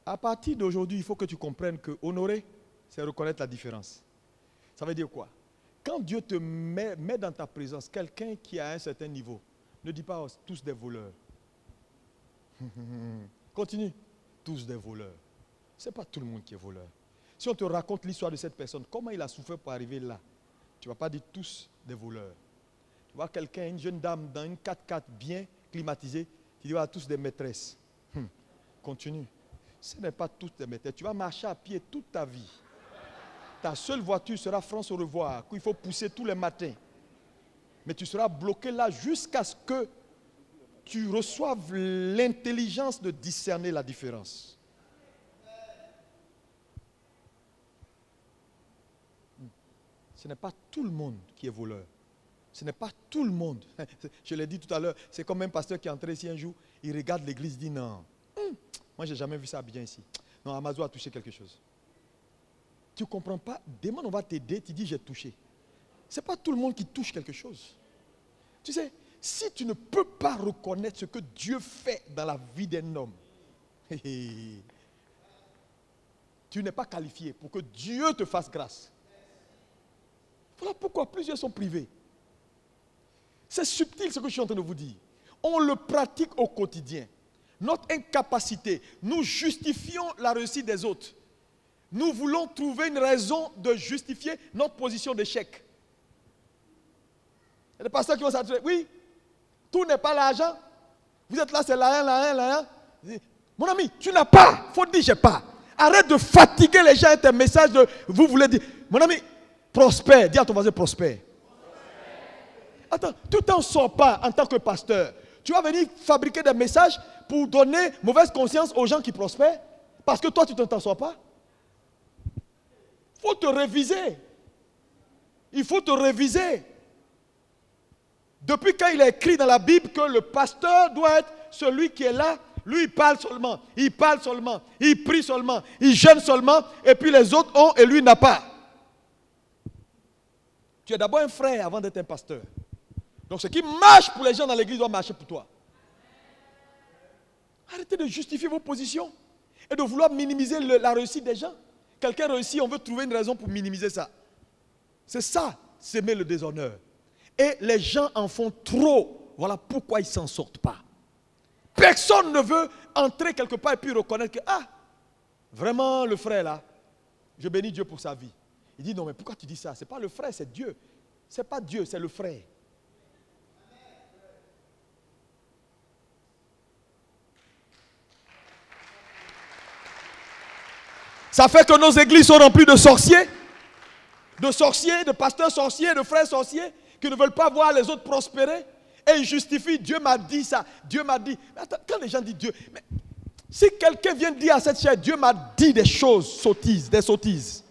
À partir d'aujourd'hui, il faut que tu comprennes que honorer, c'est reconnaître la différence. Ça veut dire quoi? Quand Dieu te met dans ta présence quelqu'un qui a un certain niveau, ne dis pas tous des voleurs. Continue. Tous des voleurs. Ce n'est pas tout le monde qui est voleur. Si on te raconte l'histoire de cette personne, comment il a souffert pour arriver là, tu ne vas pas dire tous des voleurs. Tu vois quelqu'un, une jeune dame dans une 4x4 bien climatisée, tu dis tous des maîtresses. Continue. Ce n'est pas toutes des maîtresses. Tu vas marcher à pied toute ta vie. Ta seule voiture sera France au revoir, qu'il faut pousser tous les matins. Mais tu seras bloqué là jusqu'à ce que tu reçoives l'intelligence de discerner la différence. Ce n'est pas tout le monde qui est voleur. Ce n'est pas tout le monde. Je l'ai dit tout à l'heure, c'est comme un pasteur qui est entré ici un jour, il regarde l'église, il dit non. Moi, je n'ai jamais vu ça bien ici. Non, Amazon a touché quelque chose. Tu ne comprends pas. Demain, on va t'aider, tu dis j'ai touché. Ce n'est pas tout le monde qui touche quelque chose. Tu sais, si tu ne peux pas reconnaître ce que Dieu fait dans la vie d'un homme, tu n'es pas qualifié pour que Dieu te fasse grâce. Voilà pourquoi plusieurs sont privés. C'est subtil ce que je suis en train de vous dire. On le pratique au quotidien. Notre incapacité, nous justifions la réussite des autres. Nous voulons trouver une raison de justifier notre position d'échec. Il y a des pasteurs qui vont s'attirer. Oui, tout n'est pas l'argent. Vous êtes là, c'est l'argent. Mon ami, tu n'as pas. Il faut dire, j'ai pas. Arrête de fatiguer les gens avec tes messages de vous voulez dire. Mon ami, prospère. Dis à ton voisin, prospère. Attends, tu t'en sors pas en tant que pasteur. Tu vas venir fabriquer des messages pour donner mauvaise conscience aux gens qui prospèrent. Parce que toi, tu ne t'en sors pas. Il faut te réviser. Il faut te réviser. Depuis quand il est écrit dans la Bible que le pasteur doit être celui qui est là, lui il parle seulement, il prie seulement, il jeûne seulement, et puis les autres ont et lui n'a pas. Tu es d'abord un frère avant d'être un pasteur. Donc ce qui marche pour les gens dans l'église doit marcher pour toi. Arrêtez de justifier vos positions et de vouloir minimiser la réussite des gens. Quelqu'un réussit, on veut trouver une raison pour minimiser ça. C'est ça, s'aimer le déshonneur. Et les gens en font trop. Voilà pourquoi ils ne s'en sortent pas. Personne ne veut entrer quelque part et puis reconnaître que, vraiment le frère là, je bénis Dieu pour sa vie. Il dit, non mais pourquoi tu dis ça? Ce n'est pas le frère, c'est Dieu. Ce n'est pas Dieu, c'est le frère. Ça fait que nos églises sont remplies de sorciers, de pasteurs sorciers, de frères sorciers, qui ne veulent pas voir les autres prospérer. Et ils justifient, Dieu m'a dit ça, Dieu m'a dit. Mais attends, quand les gens disent Dieu, mais si quelqu'un vient dire à cette chair, Dieu m'a dit des choses, des sottises.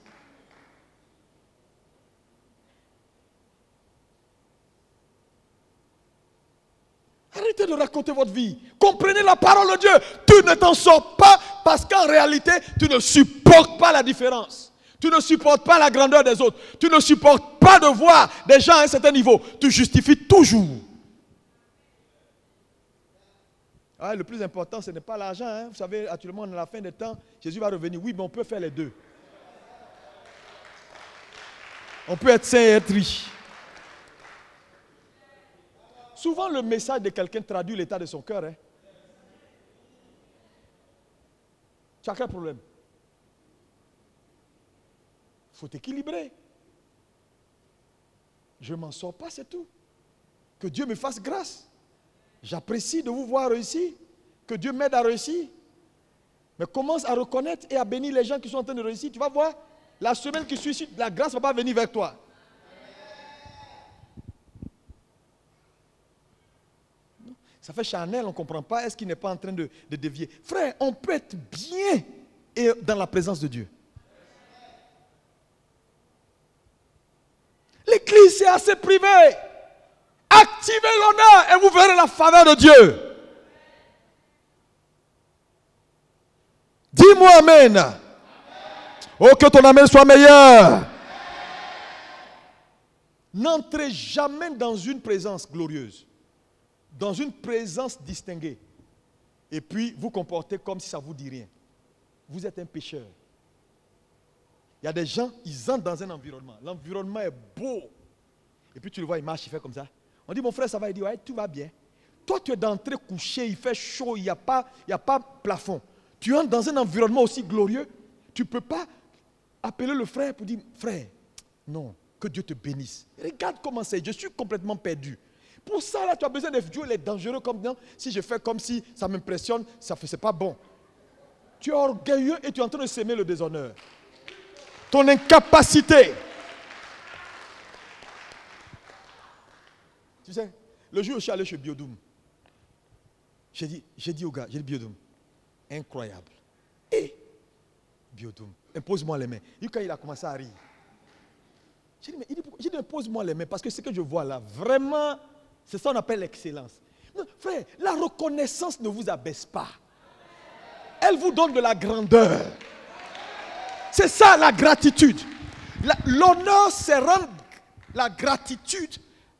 Arrêtez de raconter votre vie. Comprenez la parole de Dieu. Tu ne t'en sors pas parce qu'en réalité, tu ne supportes pas la différence. Tu ne supportes pas la grandeur des autres. Tu ne supportes pas de voir des gens à un certain niveau. Tu justifies toujours. Ah, le plus important, ce n'est pas l'argent. Hein. Vous savez, actuellement, on est à la fin des temps. Jésus va revenir. Oui, mais on peut faire les deux. On peut être saint et être riche. Souvent, le message de quelqu'un traduit l'état de son cœur. Hein. Tu as quel problème? Il faut équilibrer. Je ne m'en sors pas, c'est tout. Que Dieu me fasse grâce. J'apprécie de vous voir réussir. Que Dieu m'aide à réussir. Mais commence à reconnaître et à bénir les gens qui sont en train de réussir. Tu vas voir, la semaine qui suit, la grâce ne va pas venir vers toi. Ça fait charnel, on ne comprend pas. Est-ce qu'il n'est pas en train de dévier? Frère, on peut être bien et dans la présence de Dieu. L'église, c'est assez privé. Activez l'honneur et vous verrez la faveur de Dieu. Dis-moi amen. Oh, que ton amen soit meilleur. N'entrez jamais dans une présence glorieuse, dans une présence distinguée, et puis vous comportez comme si ça ne vous dit rien. Vous êtes un pécheur. Il y a des gens, ils entrent dans un environnement. L'environnement est beau. Et puis tu le vois, il marche, il fait comme ça. On dit, mon frère, ça va. Il dit, ouais, tout va bien. Toi, tu es d'entrée couché, il fait chaud, il n'y a pas plafond. Tu entres dans un environnement aussi glorieux. Tu ne peux pas appeler le frère pour dire, frère, non, que Dieu te bénisse. Regarde comment c'est, je suis complètement perdu. Pour ça, là, tu as besoin de Dieu, il est dangereux comme non. Si je fais comme si ça m'impressionne, ce n'est pas bon. Tu es orgueilleux et tu es en train de s'aimer le déshonneur. Ton incapacité. Tu sais, le jour où je suis allé chez Biodoum, j'ai dit au gars, j'ai dit Biodoum, incroyable. Et Biodoum, impose-moi les mains. Et quand il a commencé à rire, j'ai dit, impose-moi les mains parce que ce que je vois là, vraiment, c'est ça qu'on appelle l'excellence. Frère, la reconnaissance ne vous abaisse pas. Elle vous donne de la grandeur. C'est ça la gratitude. L'honneur, c'est rendre la gratitude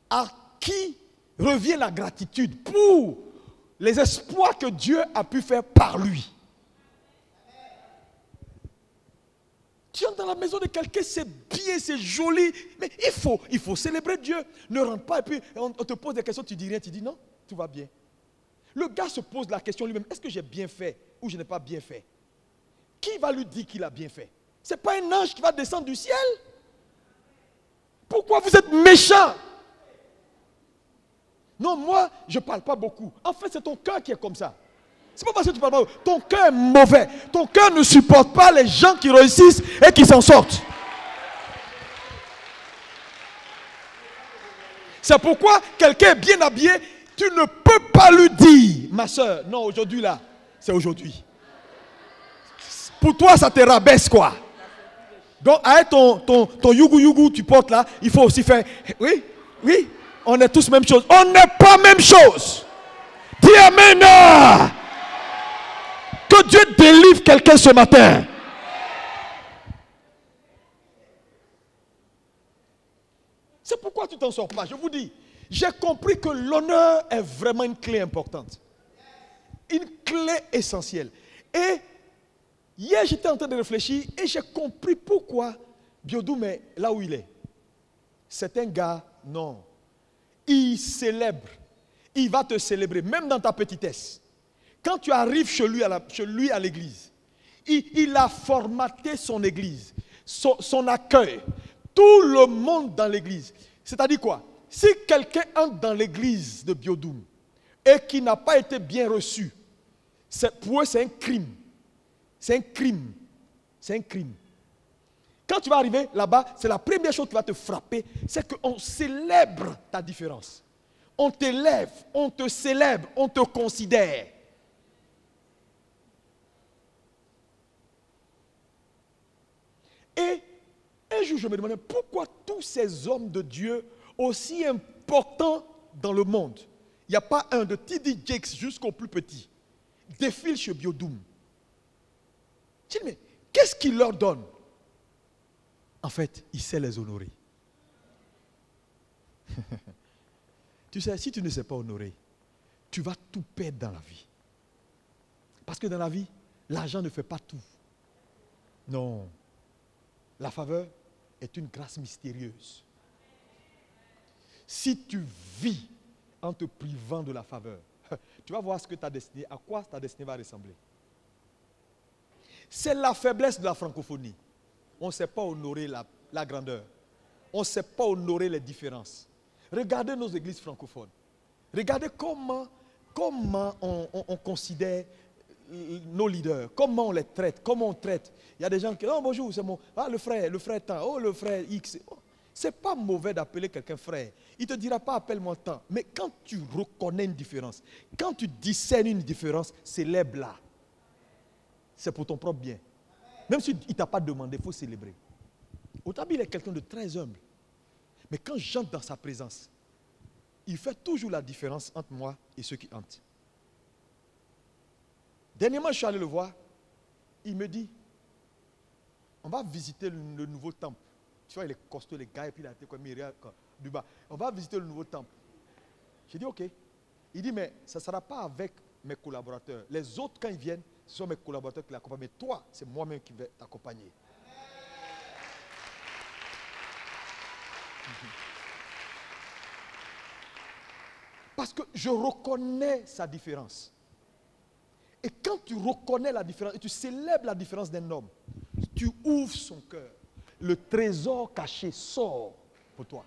à qui revient la gratitude pour les exploits que Dieu a pu faire par lui. Tu entres dans la maison de quelqu'un, c'est bien, c'est joli, mais il faut célébrer Dieu. Ne rentre pas et puis on te pose des questions, tu dis rien, tu dis non, tout va bien. Le gars se pose la question lui-même, est-ce que j'ai bien fait ou je n'ai pas bien fait? Qui va lui dire qu'il a bien fait? Ce n'est pas un ange qui va descendre du ciel. Pourquoi vous êtes méchant? Non, moi, je ne parle pas beaucoup. En fait, c'est ton cœur qui est comme ça. Ce n'est pas parce que tu parles pas. Ton cœur est mauvais. Ton cœur ne supporte pas les gens qui réussissent et qui s'en sortent. C'est pourquoi quelqu'un est bien habillé, tu ne peux pas lui dire, ma soeur, non, aujourd'hui là, c'est aujourd'hui. Pour toi, ça te rabaisse quoi. Donc, avec ton yougou tu portes là, il faut aussi faire, oui, on est tous même chose. On n'est pas même chose. Dis amen. Que Dieu délivre quelqu'un ce matin. C'est pourquoi tu t'en sors pas. Je vous dis, j'ai compris que l'honneur est vraiment une clé importante. Une clé essentielle. Et hier, j'étais en train de réfléchir et j'ai compris pourquoi Biodoum est là où il est. C'est un gars, non. Il célèbre. Il va te célébrer, même dans ta petitesse. Quand tu arrives chez lui à l'église, il a formaté son église, son accueil. Tout le monde dans l'église. C'est-à-dire quoi? Si quelqu'un entre dans l'église de Biodoum et qui n'a pas été bien reçu, pour eux c'est un crime. C'est un crime. C'est un crime. Quand tu vas arriver là-bas, c'est la première chose qui va te frapper, c'est qu'on célèbre ta différence. On t'élève, on te célèbre, on te considère. Et un jour, je me demandais pourquoi tous ces hommes de Dieu, aussi importants dans le monde, Il n'y a pas un de TD Jakes jusqu'au plus petit. Défile chez Biodoum. Je dis, mais qu'est-ce qu'il leur donne? En fait, il sait les honorer. Tu sais, si tu ne sais pas honorer, tu vas tout perdre dans la vie. Parce que dans la vie, l'argent ne fait pas tout. Non. La faveur est une grâce mystérieuse. Si tu vis en te privant de la faveur, tu vas voir ce que ta destinée, à quoi ta destinée va ressembler. C'est la faiblesse de la francophonie. On ne sait pas honorer la grandeur. On ne sait pas honorer les différences. Regardez nos églises francophones. Regardez comment on considère nos leaders, comment on les traite, comment on traite. Il y a des gens qui disent, oh bonjour, c'est mon, ah, le frère tant, oh le frère X. Oh, c'est pas mauvais d'appeler quelqu'un frère. Il ne te dira pas appelle-moi tant. Mais quand tu reconnais une différence, quand tu discernes une différence, célèbre-la. C'est pour ton propre bien. Même s'il ne t'a pas demandé, il faut célébrer. Otabil est quelqu'un de très humble. Mais quand j'entre dans sa présence, il fait toujours la différence entre moi et ceux qui entrent. Dernièrement, je suis allé le voir. Il me dit, on va visiter le nouveau temple. Tu vois, il est costaud, les gars, et puis il a été comme Myriam du bas. On va visiter le nouveau temple. J'ai dit, ok. Il dit, mais ça ne sera pas avec mes collaborateurs. Les autres, quand ils viennent, ce sont mes collaborateurs qui l'accompagnent. Mais toi, c'est moi-même qui vais t'accompagner. Parce que je reconnais sa différence. Et quand tu reconnais la différence et tu célèbres la différence d'un homme, tu ouvres son cœur. Le trésor caché sort pour toi.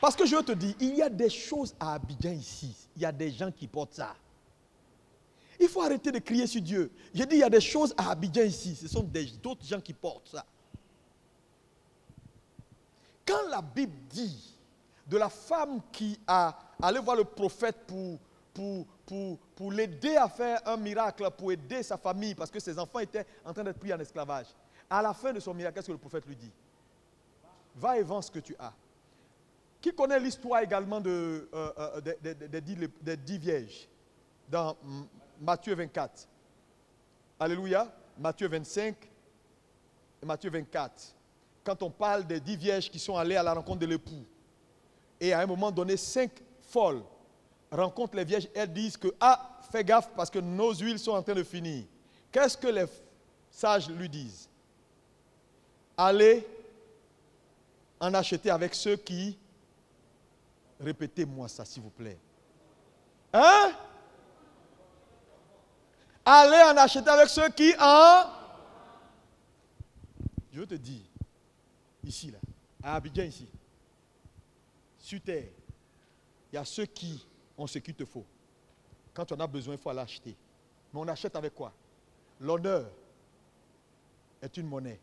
Parce que je te dis, il y a des choses à Abidjan ici. Il y a des gens qui portent ça. Il faut arrêter de crier sur Dieu. J'ai dit, il y a des choses à Abidjan ici. Ce sont d'autres gens qui portent ça. Quand la Bible dit de la femme qui a allé voir le prophète pour l'aider à faire un miracle, pour aider sa famille, parce que ses enfants étaient en train d'être pris en esclavage. À la fin de son miracle, qu'est-ce que le prophète lui dit? Va et vends ce que tu as. Qui connaît l'histoire également des 10 vierges dans Matthieu 24? Alléluia. Matthieu 25 et Matthieu 24. Quand on parle des 10 vierges qui sont allées à la rencontre de l'époux. Et à un moment donné, 5 folles rencontrent les vierges. Elles disent que, ah, fais gaffe parce que nos huiles sont en train de finir. Qu'est-ce que les sages lui disent? Allez en acheter avec ceux qui... Répétez-moi ça, s'il vous plaît. Hein? Allez en acheter avec ceux qui en... Je te dis, ici, là, à Abidjan, ici, sur terre, il y a ceux qui ont ce qu'il te faut. Quand tu en as besoin, il faut aller acheter. Mais on achète avec quoi? L'honneur est une monnaie.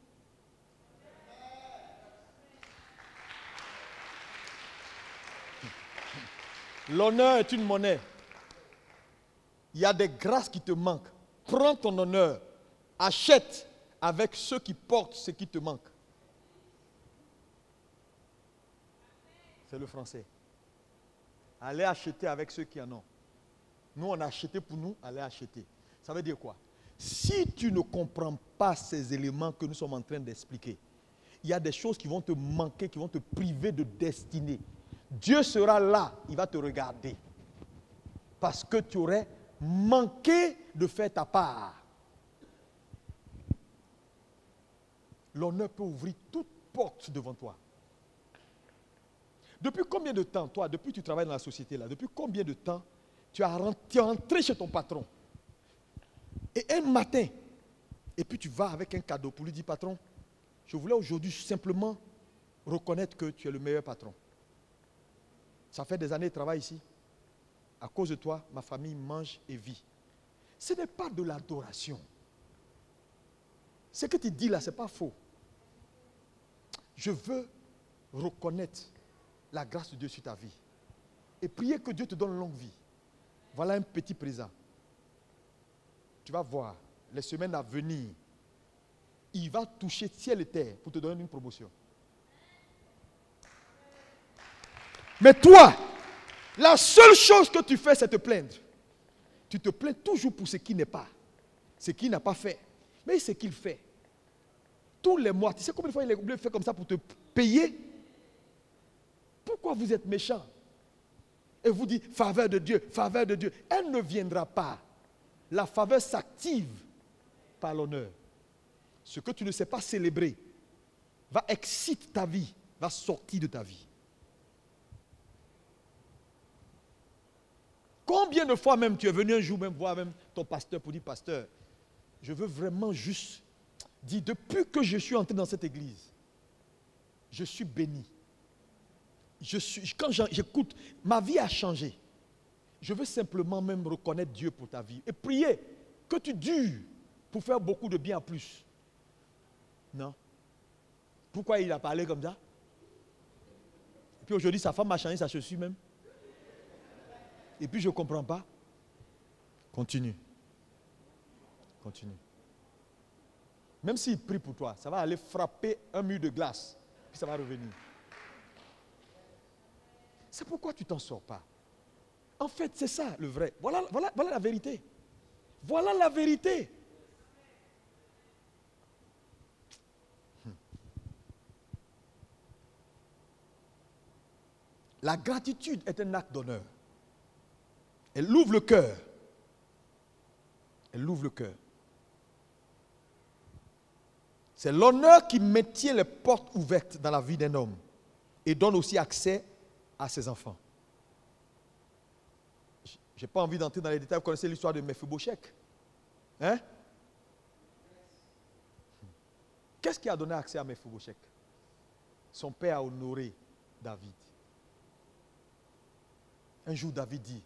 L'honneur est une monnaie. Il y a des grâces qui te manquent. Prends ton honneur. Achète avec ceux qui portent ce qui te manque. C'est le français. Allez acheter avec ceux qui en ont. Nous, on a acheté pour nous, allez acheter. Ça veut dire quoi? Si tu ne comprends pas ces éléments que nous sommes en train d'expliquer, il y a des choses qui vont te manquer, qui vont te priver de destinée. Dieu sera là, il va te regarder. Parce que tu aurais manqué de faire ta part. L'honneur peut ouvrir toute porte devant toi. Depuis combien de temps, toi, depuis que tu travailles dans la société là, depuis combien de temps tu es rentré chez ton patron? Et un matin, et puis tu vas avec un cadeau pour lui dire, patron, je voulais aujourd'hui simplement reconnaître que tu es le meilleur patron. Ça fait des années de travail ici. À cause de toi, ma famille mange et vit. Ce n'est pas de l'adoration. Ce que tu dis là, ce n'est pas faux. Je veux reconnaître la grâce de Dieu sur ta vie. Et prier que Dieu te donne une longue vie. Voilà un petit présent. Tu vas voir, les semaines à venir, il va toucher ciel et terre pour te donner une promotion. Mais toi, la seule chose que tu fais, c'est te plaindre. Tu te plains toujours pour ce qui n'est pas. Ce qu'il n'a pas fait. Mais ce qu'il fait. Tous les mois, tu sais combien de fois il est fait comme ça pour te payer? Pourquoi vous êtes méchant? Et vous dites, faveur de Dieu, faveur de Dieu. Elle ne viendra pas. La faveur s'active par l'honneur. Ce que tu ne sais pas célébrer va exciter ta vie, va sortir de ta vie. Combien de fois même tu es venu un jour même voir même ton pasteur pour dire, pasteur, je veux vraiment juste dire, depuis que je suis entré dans cette église, je suis béni. Quand j'écoute, ma vie a changé. Je veux simplement même reconnaître Dieu pour ta vie et prier que tu dures pour faire beaucoup de bien en plus. Non. Pourquoi il a parlé comme ça? Et puis aujourd'hui, sa femme a changé sa chaussure même. Et puis je ne comprends pas. Continue. Continue. Même s'il prie pour toi, ça va aller frapper un mur de glace. Puis ça va revenir. C'est pourquoi tu ne t'en sors pas. En fait, c'est ça le vrai. Voilà la vérité. Voilà la vérité. La gratitude est un acte d'honneur. Elle ouvre le cœur. Elle ouvre le cœur. C'est l'honneur qui maintient les portes ouvertes dans la vie d'un homme et donne aussi accès à ses enfants. Je n'ai pas envie d'entrer dans les détails. Vous connaissez l'histoire de Mephibosheth. Hein? Qu'est-ce qui a donné accès à Mephibosheth? Son père a honoré David. Un jour, David dit,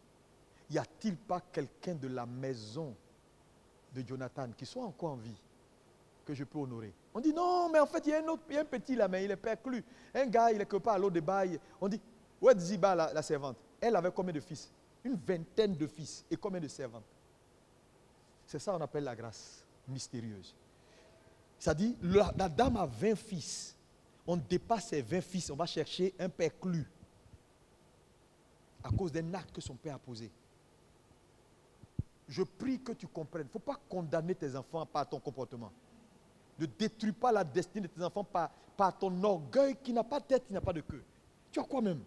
y a-t-il pas quelqu'un de la maison de Jonathan qui soit encore en vie que je peux honorer? On dit non, mais en fait, il y a un petit là, mais il est perclus. Un gars, il est quelque part à l'eau de bail. On dit, où est Ziba, la servante? Elle avait combien de fils? Une vingtaine de fils. Et combien de servantes? C'est ça qu'on appelle la grâce mystérieuse. C'est-à-dire, la dame a 20 fils. On dépasse ses 20 fils, on va chercher un perclus. À cause d'un acte que son père a posé. Je prie que tu comprennes. Il ne faut pas condamner tes enfants par ton comportement. Ne détruis pas la destinée de tes enfants par ton orgueil qui n'a pas de tête, qui n'a pas de queue. Tu as quoi même?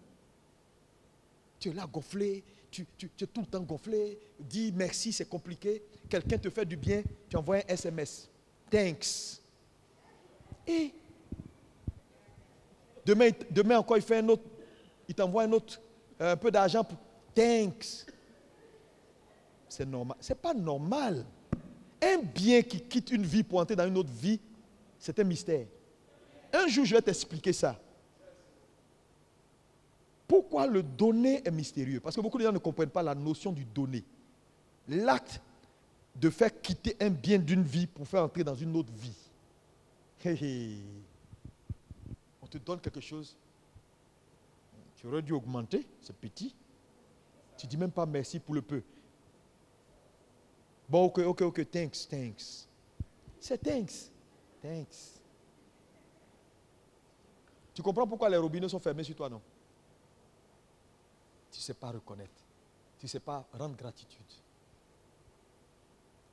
Tu es là gonflé, tu es tout le temps gonflé. Dis merci, c'est compliqué. Quelqu'un te fait du bien, tu envoies un SMS. Thanks. Et demain encore, il fait un autre. Il t'envoie un peu d'argent pour thanks. C'est normal. C'est pas normal. Un bien qui quitte une vie pour entrer dans une autre vie, c'est un mystère. Un jour, je vais t'expliquer ça. Pourquoi le donner est mystérieux? Parce que beaucoup de gens ne comprennent pas la notion du donner. L'acte de faire quitter un bien d'une vie pour faire entrer dans une autre vie. On te donne quelque chose. Tu aurais dû augmenter, c'est petit. Tu ne dis même pas merci pour le peu. Bon, ok, thanks. C'est thanks. Tu comprends pourquoi les robinets sont fermés sur toi, non? Tu ne sais pas reconnaître. Tu ne sais pas rendre gratitude.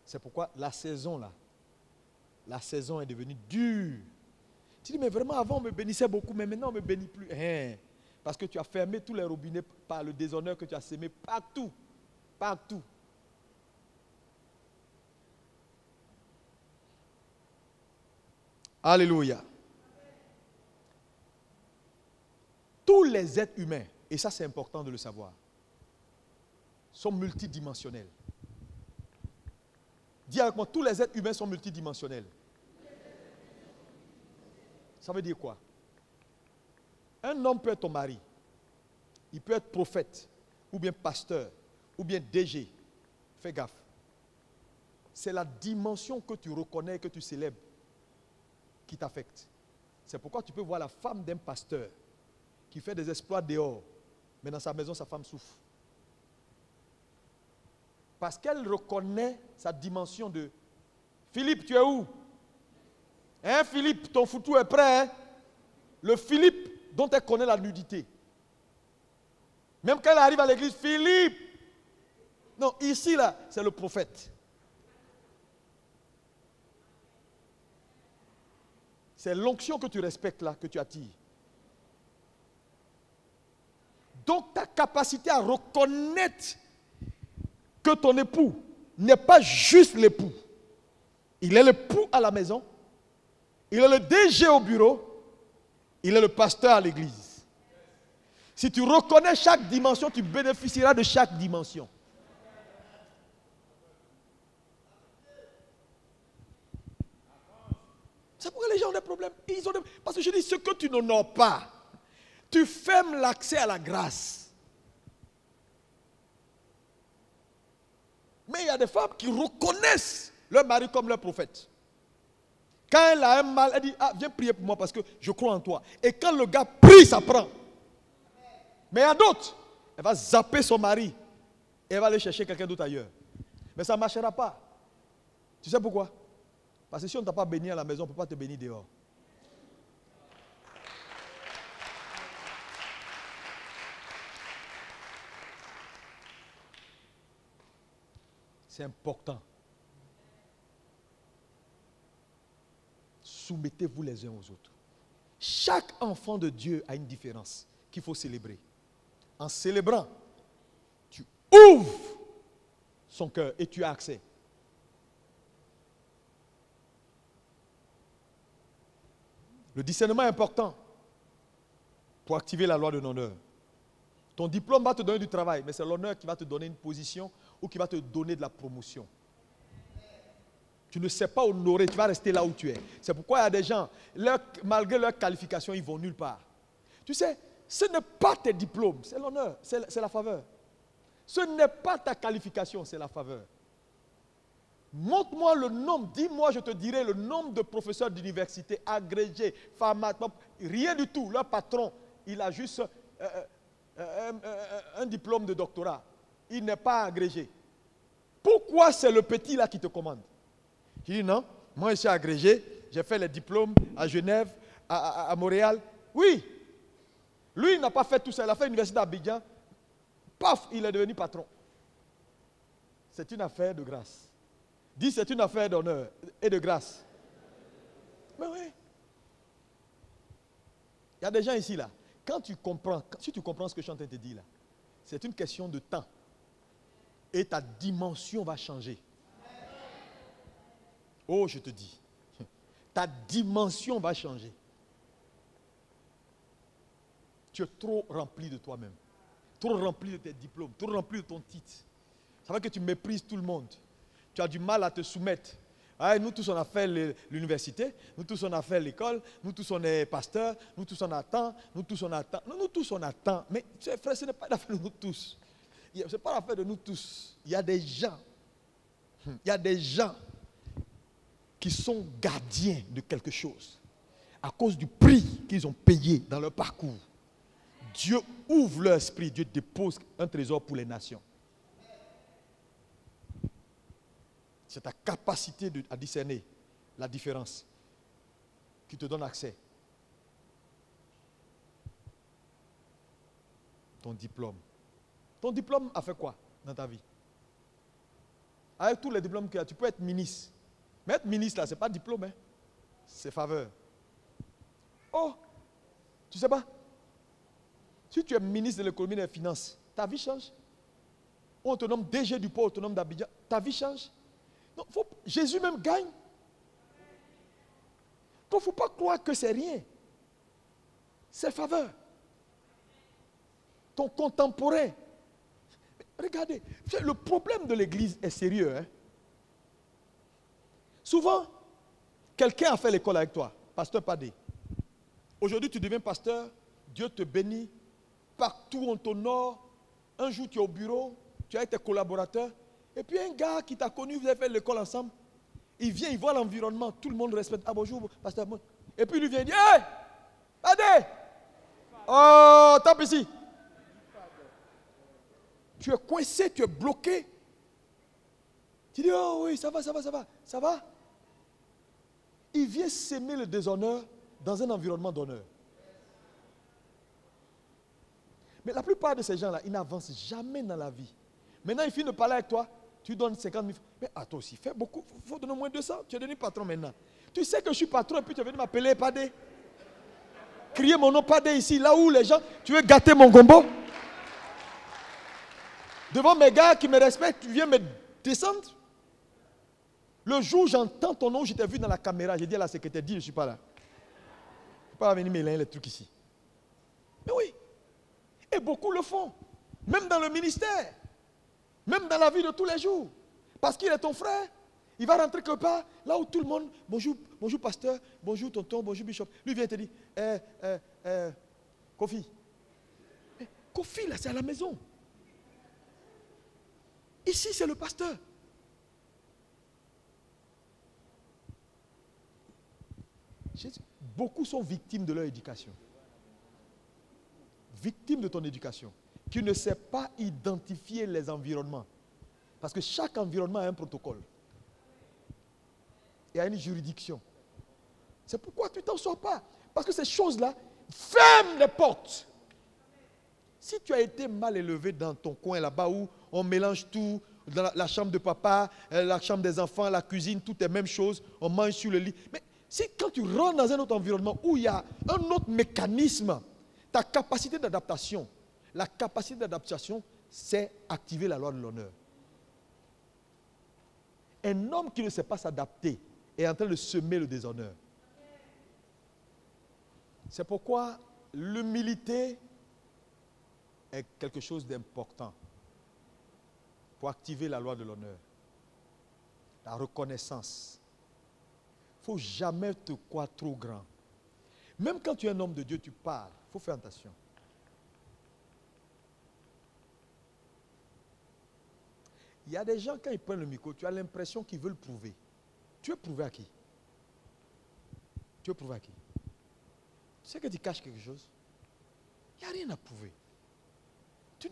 C'est pourquoi la saison est devenue dure. Tu dis, mais vraiment, avant, on me bénissait beaucoup, mais maintenant, on ne me bénit plus. Parce que tu as fermé tous les robinets par le déshonneur que tu as sémé partout. Partout. Alléluia. Tous les êtres humains, et ça c'est important de le savoir, sont multidimensionnels. Dis avec moi, tous les êtres humains sont multidimensionnels. Ça veut dire quoi? Un homme peut être ton mari, il peut être prophète, ou bien pasteur, ou bien DG. Fais gaffe. C'est la dimension que tu reconnais, que tu célèbres, qui t'affecte. C'est pourquoi tu peux voir la femme d'un pasteur qui fait des exploits dehors, mais dans sa maison, sa femme souffre. Parce qu'elle reconnaît sa dimension de Philippe, tu es où? Hein, Philippe, ton foutu est prêt, hein? Le Philippe dont elle connaît la nudité. Même quand elle arrive à l'église, Philippe. Non, ici, là, c'est le prophète. C'est l'onction que tu respectes là, que tu attires. Donc ta capacité à reconnaître que ton époux n'est pas juste l'époux. Il est l'époux à la maison, il est le DG au bureau, il est le pasteur à l'église. Si tu reconnais chaque dimension, tu bénéficieras de chaque dimension. C'est pourquoi les gens ont des problèmes. Parce que je dis, ce que tu n'honores pas, tu fermes l'accès à la grâce. Mais il y a des femmes qui reconnaissent leur mari comme leur prophète. Quand elle a un mal, elle dit, viens prier pour moi parce que je crois en toi. Et quand le gars prie, ça prend. Mais il y a d'autres. Elle va zapper son mari et elle va aller chercher quelqu'un d'autre ailleurs. Mais ça ne marchera pas. Tu sais pourquoi? Parce que si on ne t'a pas béni à la maison, on ne peut pas te bénir dehors. C'est important. Soumettez-vous les uns aux autres. Chaque enfant de Dieu a une différence qu'il faut célébrer. En célébrant, tu ouvres son cœur et tu as accès. Le discernement est important pour activer la loi de l'honneur. Ton diplôme va te donner du travail, mais c'est l'honneur qui va te donner une position ou qui va te donner de la promotion. Tu ne sais pas honorer, tu vas rester là où tu es. C'est pourquoi il y a des gens, malgré leur qualification, ils ne vont nulle part. Tu sais, ce n'est pas tes diplômes, c'est l'honneur, c'est la faveur. Ce n'est pas ta qualification, c'est la faveur. Montre-moi le nombre, dis-moi, je te dirai le nombre de professeurs d'université, agrégés, pharmaciens, rien du tout. Leur patron, il a juste un diplôme de doctorat. Il n'est pas agrégé. Pourquoi c'est le petit là qui te commande? Je dis non, moi je suis agrégé, j'ai fait les diplômes à Genève, à Montréal. Oui, lui il n'a pas fait tout ça, il a fait l'université d'Abidjan. Paf, il est devenu patron. C'est une affaire de grâce. Dis, c'est une affaire d'honneur et de grâce. Mais oui. Il y a des gens ici là. Quand tu comprends, si tu comprends ce que je suis en train de te dire là, c'est une question de temps. Et ta dimension va changer. Oh, je te dis. Ta dimension va changer. Tu es trop rempli de toi-même. Trop rempli de tes diplômes. Trop rempli de ton titre. Ça veut dire que tu méprises tout le monde. Tu as du mal à te soumettre. Ah, nous tous on a fait l'université, nous tous on a fait l'école, nous tous on est pasteurs, nous tous on attend, nous tous on attend. Nous tous on attend. Mais frère, ce n'est pas l'affaire de nous tous. Ce n'est pas l'affaire de nous tous. Il y a des gens qui sont gardiens de quelque chose à cause du prix qu'ils ont payé dans leur parcours. Dieu ouvre leur esprit, Dieu dépose un trésor pour les nations. C'est ta capacité à discerner la différence qui te donne accès. Ton diplôme. Ton diplôme a fait quoi dans ta vie? Avec tous les diplômes qu'il y a, tu peux être ministre. Mais être ministre, là, ce n'est pas diplôme, hein? C'est faveur. Oh, tu sais pas? Si tu es ministre de l'économie et des finances, ta vie change. On te nomme DG du port autonome d'Abidjan, ta vie change. Non, Jésus même gagne. Donc, il ne faut pas croire que c'est rien. C'est faveur. Ton contemporain. Regardez, le problème de l'église est sérieux. Hein? Souvent, quelqu'un a fait l'école avec toi, pasteur Padé. Aujourd'hui, tu deviens pasteur, Dieu te bénit, partout on t'honore. Un jour, tu es au bureau, tu es avec tes collaborateurs. Et puis un gars qui t'a connu, vous avez fait l'école ensemble, il vient, il voit l'environnement, tout le monde le respecte. Ah bonjour, pasteur. Et puis il vient, il dit, hey, Padé, oh, tape ici. Tu es coincé, tu es bloqué. Tu dis, oh oui, ça va. Il vient s'aimer le déshonneur dans un environnement d'honneur. Mais la plupart de ces gens-là, ils n'avancent jamais dans la vie. Maintenant, il finit de parler avec toi, tu donnes 50 000. Mais à toi aussi, fais beaucoup, il faut donner moins de 200. Tu es devenu patron maintenant. Tu sais que je suis patron et puis tu es venu m'appeler Padé. Crier mon nom Padé ici, là où les gens, tu veux gâter mon gombo. Devant mes gars qui me respectent, tu viens me descendre. Le jour où j'entends ton nom, je t'ai vu dans la caméra, j'ai dit à la secrétaire, dis, je ne suis pas là. Je ne peux pas venir mélanger les trucs ici. Mais oui. Et beaucoup le font. Même dans le ministère. Même dans la vie de tous les jours. Parce qu'il est ton frère. Il va rentrer quelque part, là où tout le monde, bonjour, bonjour pasteur, bonjour tonton, bonjour bishop. Lui vient te dire, Kofi. Mais Kofi, là, c'est à la maison. Ici, c'est le pasteur. Beaucoup sont victimes de leur éducation. Victimes de ton éducation. Qui ne sait pas identifier les environnements. Parce que chaque environnement a un protocole. Et a une juridiction. C'est pourquoi tu ne t'en sors pas. Parce que ces choses-là ferment les portes. Si tu as été mal élevé dans ton coin là-bas où on mélange tout, dans la chambre de papa, la chambre des enfants, la cuisine, tout est même chose, on mange sur le lit. Mais si quand tu rentres dans un autre environnement où il y a un autre mécanisme, ta capacité d'adaptation, la capacité d'adaptation, c'est activer la loi de l'honneur. Un homme qui ne sait pas s'adapter est en train de semer le déshonneur. C'est pourquoi l'humilité est quelque chose d'important pour activer la loi de l'honneur. La reconnaissance. Il ne faut jamais te croire trop grand. Même quand tu es un homme de Dieu, tu parles. Il faut faire attention. Il y a des gens, quand ils prennent le micro, tu as l'impression qu'ils veulent prouver. Tu veux prouver à qui? Tu veux prouver à qui? Tu sais que tu caches quelque chose? Il n'y a rien à prouver. Tu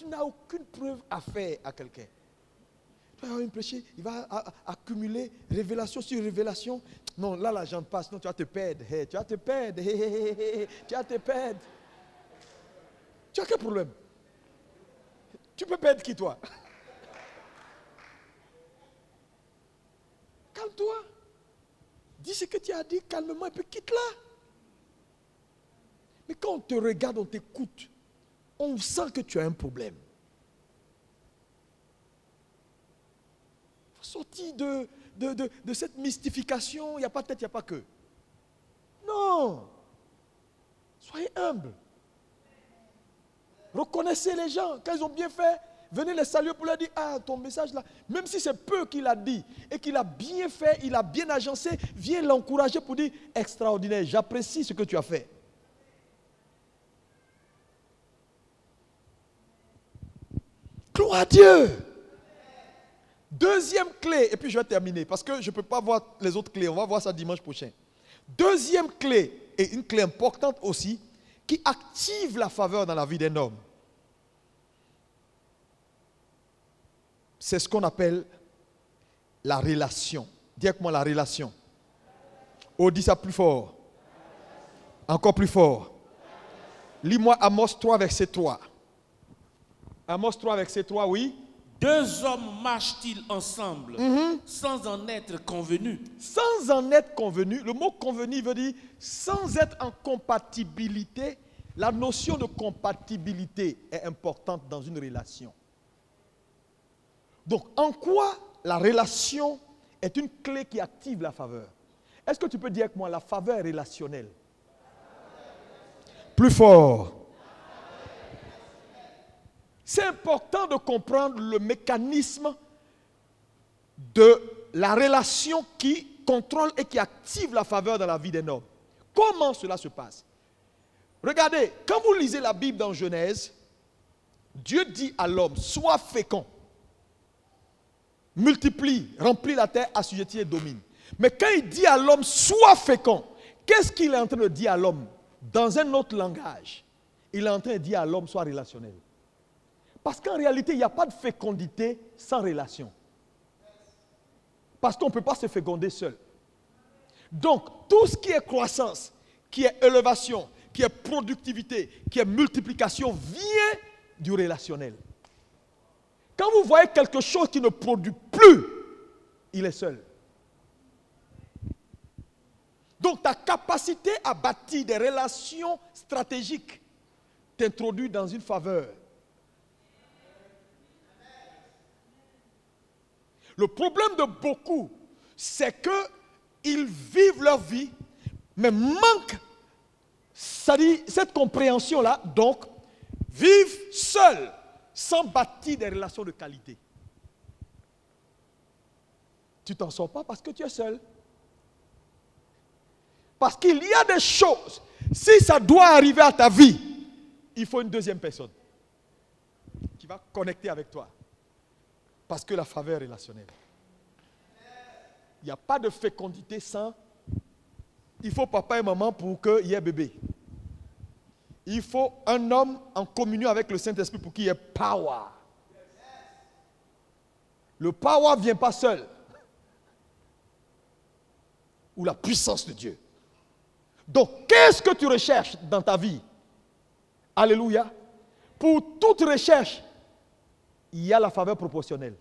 n'as aucune preuve à faire à quelqu'un. Tu vas avoir une prêcher, il va accumuler révélation sur révélation. Non, là, la jambe passe, non, tu vas te perdre. Hey, tu vas te perdre. Tu vas te perdre. Tu as quel problème? Tu peux perdre qui, toi? Calme-toi. Dis ce que tu as dit calmement et puis quitte-la. Mais quand on te regarde, on t'écoute, on sent que tu as un problème. Il faut sortir de cette mystification, il n'y a pas de tête, il n'y a pas que. Non. Soyez humbles. Reconnaissez les gens. Quand ils ont bien fait, venez les saluer pour leur dire, ah, ton message là, même si c'est peu qu'il a dit et qu'il a bien fait, il a bien agencé, viens l'encourager pour dire, extraordinaire, j'apprécie ce que tu as fait. Gloire à Dieu. Deuxième clé, et puis je vais terminer, parce que je ne peux pas voir les autres clés, on va voir ça dimanche prochain. Deuxième clé, et une clé importante aussi, qui active la faveur dans la vie d'un homme. C'est ce qu'on appelle la relation. Dis avec moi la relation. Oh, dis ça plus fort. Encore plus fort. Lis-moi Amos 3, verset 3. Amos 3, verset 3, oui. Deux hommes marchent-ils ensemble sans en être convenus? Sans en être convenus. Le mot convenu veut dire sans être en compatibilité. La notion de compatibilité est importante dans une relation. Donc, en quoi la relation est une clé qui active la faveur? Est-ce que tu peux dire avec moi la faveur relationnelle? Plus fort. C'est important de comprendre le mécanisme de la relation qui contrôle et qui active la faveur dans la vie d'un homme. Comment cela se passe? Regardez, quand vous lisez la Bible dans Genèse, Dieu dit à l'homme, sois fécond, multiplie, remplis la terre, assujettis et domine. Mais quand il dit à l'homme, sois fécond, qu'est-ce qu'il est en train de dire à l'homme? Dans un autre langage, il est en train de dire à l'homme, sois relationnel. Parce qu'en réalité, il n'y a pas de fécondité sans relation. Parce qu'on ne peut pas se féconder seul. Donc, tout ce qui est croissance, qui est élévation, qui est productivité, qui est multiplication, vient du relationnel. Quand vous voyez quelque chose qui ne produit plus, il est seul. Donc ta capacité à bâtir des relations stratégiques t'introduit dans une faveur. Le problème de beaucoup, c'est qu'ils vivent leur vie, mais manquent cette compréhension-là. Donc, vivent seuls, sans bâtir des relations de qualité. Tu t'en sors pas parce que tu es seul. Parce qu'il y a des choses, si ça doit arriver à ta vie, il faut une deuxième personne qui va connecter avec toi. Parce que la faveur est relationnelle. Il n'y a pas de fécondité sans... Il faut papa et maman pour qu'il y ait bébé. Il faut un homme en communion avec le Saint-Esprit pour qu'il y ait power. Le power ne vient pas seul. Ou la puissance de Dieu. Donc, qu'est-ce que tu recherches dans ta vie? Alléluia. Pour toute recherche, il y a la faveur proportionnelle.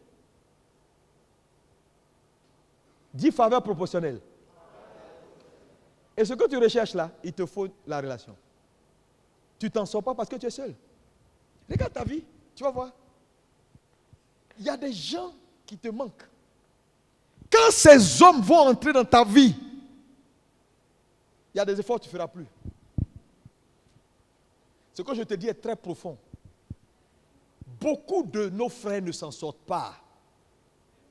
Dis faveur proportionnelle. Et ce que tu recherches là, il te faut la relation. Tu ne t'en sors pas parce que tu es seul. Regarde ta vie, tu vas voir. Il y a des gens qui te manquent. Quand ces hommes vont entrer dans ta vie, il y a des efforts que tu ne feras plus. Ce que je te dis est très profond. Beaucoup de nos frères ne s'en sortent pas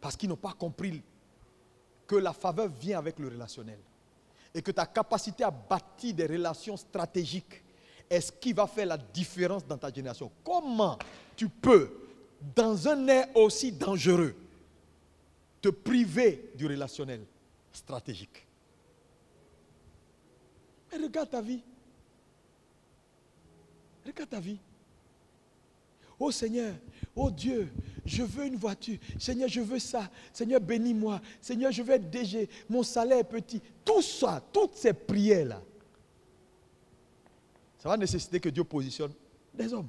parce qu'ils n'ont pas compris que la faveur vient avec le relationnel et que ta capacité à bâtir des relations stratégiques est ce qui va faire la différence dans ta génération. Comment tu peux, dans un air aussi dangereux, te priver du relationnel stratégique? Mais regarde ta vie. Regarde ta vie. Oh Seigneur, oh Dieu, je veux une voiture. Seigneur, je veux ça. Seigneur, bénis-moi. Seigneur, je veux être DG. Mon salaire est petit. Tout ça, toutes ces prières-là, ça va nécessiter que Dieu positionne des hommes.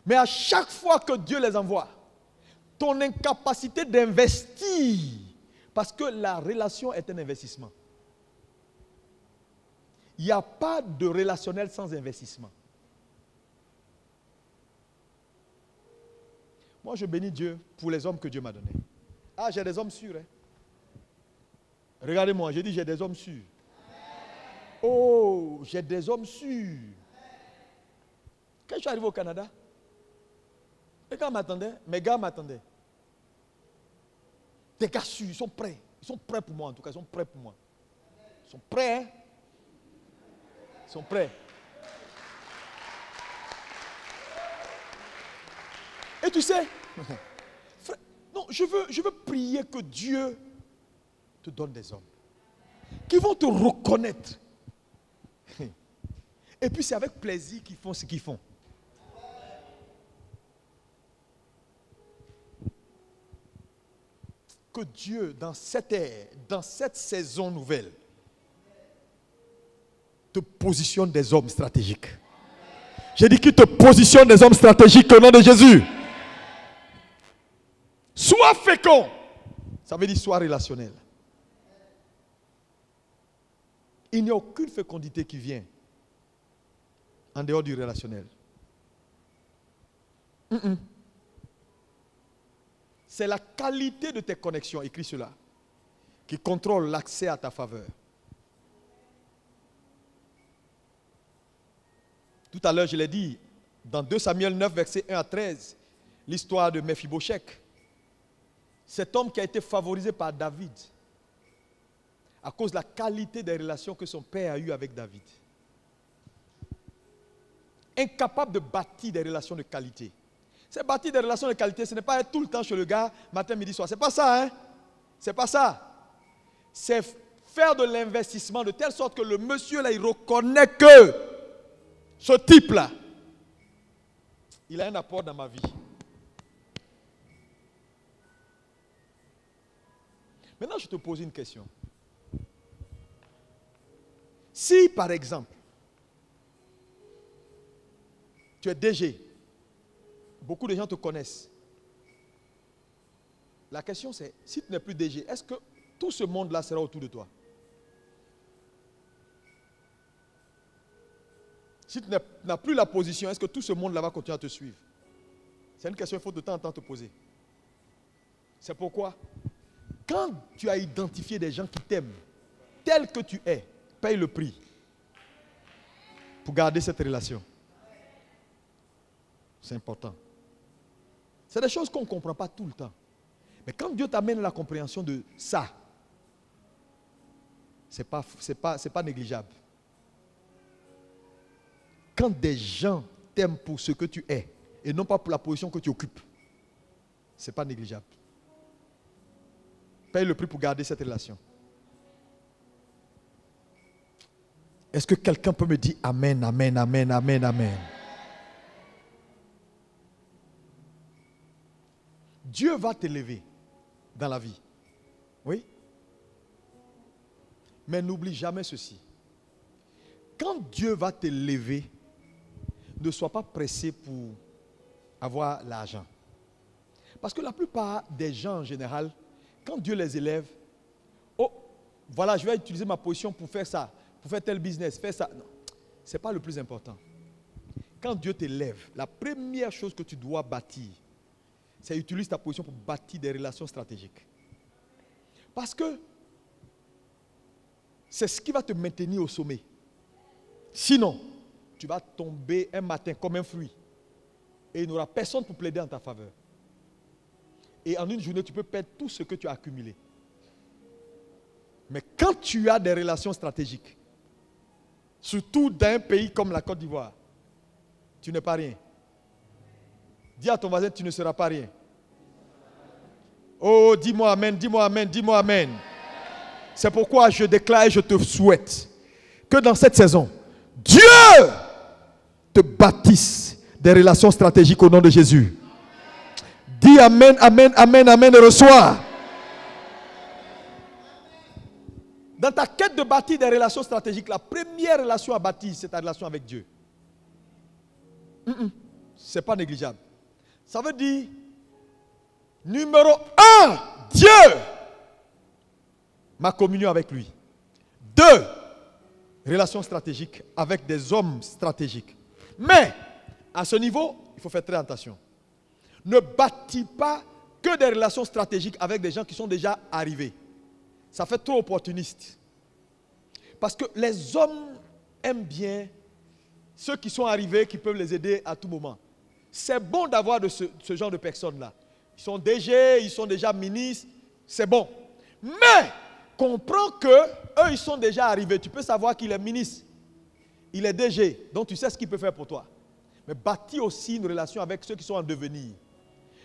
Mais à chaque fois que Dieu les envoie, ton incapacité d'investir, parce que la relation est un investissement. Il n'y a pas de relationnel sans investissement. Moi, je bénis Dieu pour les hommes que Dieu m'a donnés. Ah, j'ai des hommes sûrs. Hein? Regardez-moi, j'ai dit j'ai des hommes sûrs. Oh, j'ai des hommes sûrs. Quand je suis arrivé au Canada, les gars m'attendaient, mes gars m'attendaient. Des gars sûrs, ils sont prêts. Ils sont prêts pour moi en tout cas, ils sont prêts pour moi. Ils sont prêts, hein? Ils sont prêts. Et tu sais, frère, non, je veux prier que Dieu te donne des hommes qui vont te reconnaître. Et puis c'est avec plaisir qu'ils font ce qu'ils font. Que Dieu, dans cette ère, dans cette saison nouvelle, te positionne des hommes stratégiques. J'ai dit qu'il te positionne des hommes stratégiques au nom de Jésus. Sois fécond. Ça veut dire sois relationnel. Il n'y a aucune fécondité qui vient en dehors du relationnel. C'est la qualité de tes connexions, écris cela, qui contrôle l'accès à ta faveur. Tout à l'heure, je l'ai dit, dans 2 Samuel 9, versets 1 à 13, l'histoire de Mephibosheth. Cet homme qui a été favorisé par David à cause de la qualité des relations que son père a eues avec David. Incapable de bâtir des relations de qualité. C'est bâtir des relations de qualité, ce n'est pas être tout le temps chez le gars, matin, midi, soir. C'est pas ça, hein? C'est pas ça. C'est faire de l'investissement de telle sorte que le monsieur là, il reconnaît que ce type-là, il a un apport dans ma vie. Maintenant, je te pose une question. Si, par exemple, tu es DG, beaucoup de gens te connaissent. La question c'est, si tu n'es plus DG, est-ce que tout ce monde-là sera autour de toi? Si tu n'as plus la position, est-ce que tout ce monde-là va continuer à te suivre? C'est une question qu'il faut de temps en temps te poser. C'est pourquoi, quand tu as identifié des gens qui t'aiment, tel que tu es, paye le prix pour garder cette relation. C'est important. C'est des choses qu'on ne comprend pas tout le temps. Mais quand Dieu t'amène à la compréhension de ça, c'est pas négligeable. Quand des gens t'aiment pour ce que tu es et non pas pour la position que tu occupes, ce n'est pas négligeable. Paye le prix pour garder cette relation. Est-ce que quelqu'un peut me dire Amen, Amen, Amen, Amen, Amen? Dieu va t'élever dans la vie. Oui? Mais n'oublie jamais ceci. Quand Dieu va t'élever, ne sois pas pressé pour avoir l'argent. Parce que la plupart des gens en général, quand Dieu les élève, oh, voilà, je vais utiliser ma position pour faire ça, pour faire tel business, faire ça. Non, ce n'est pas le plus important. Quand Dieu t'élève, la première chose que tu dois bâtir, c'est utiliser ta position pour bâtir des relations stratégiques. Parce que c'est ce qui va te maintenir au sommet. Sinon, tu vas tomber un matin comme un fruit. Et il n'y aura personne pour plaider en ta faveur. Et en une journée, tu peux perdre tout ce que tu as accumulé. Mais quand tu as des relations stratégiques, surtout dans un pays comme la Côte d'Ivoire, tu n'es pas rien. Dis à ton voisin, tu ne seras pas rien. Oh, dis-moi amen, dis-moi amen, dis-moi amen. C'est pourquoi je déclare et je te souhaite que dans cette saison, Dieu te bâtisse des relations stratégiques au nom de Jésus. Dis amen, amen, amen, amen et reçois. Dans ta quête de bâtir des relations stratégiques, la première relation à bâtir, c'est ta relation avec Dieu. Ce n'est pas négligeable. Ça veut dire, numéro 1, Dieu. Ma communion avec lui. 2, relation stratégique avec des hommes stratégiques. Mais, à ce niveau, il faut faire très attention. Ne bâtis pas que des relations stratégiques avec des gens qui sont déjà arrivés. Ça fait trop opportuniste. Parce que les hommes aiment bien ceux qui sont arrivés, qui peuvent les aider à tout moment. C'est bon d'avoir ce genre de personnes-là. Ils sont DG, ils sont déjà ministres, c'est bon. Mais, comprends que eux, ils sont déjà arrivés. Tu peux savoir qu'il est ministre, il est DG, donc tu sais ce qu'il peut faire pour toi. Mais bâtis aussi une relation avec ceux qui sont en devenir.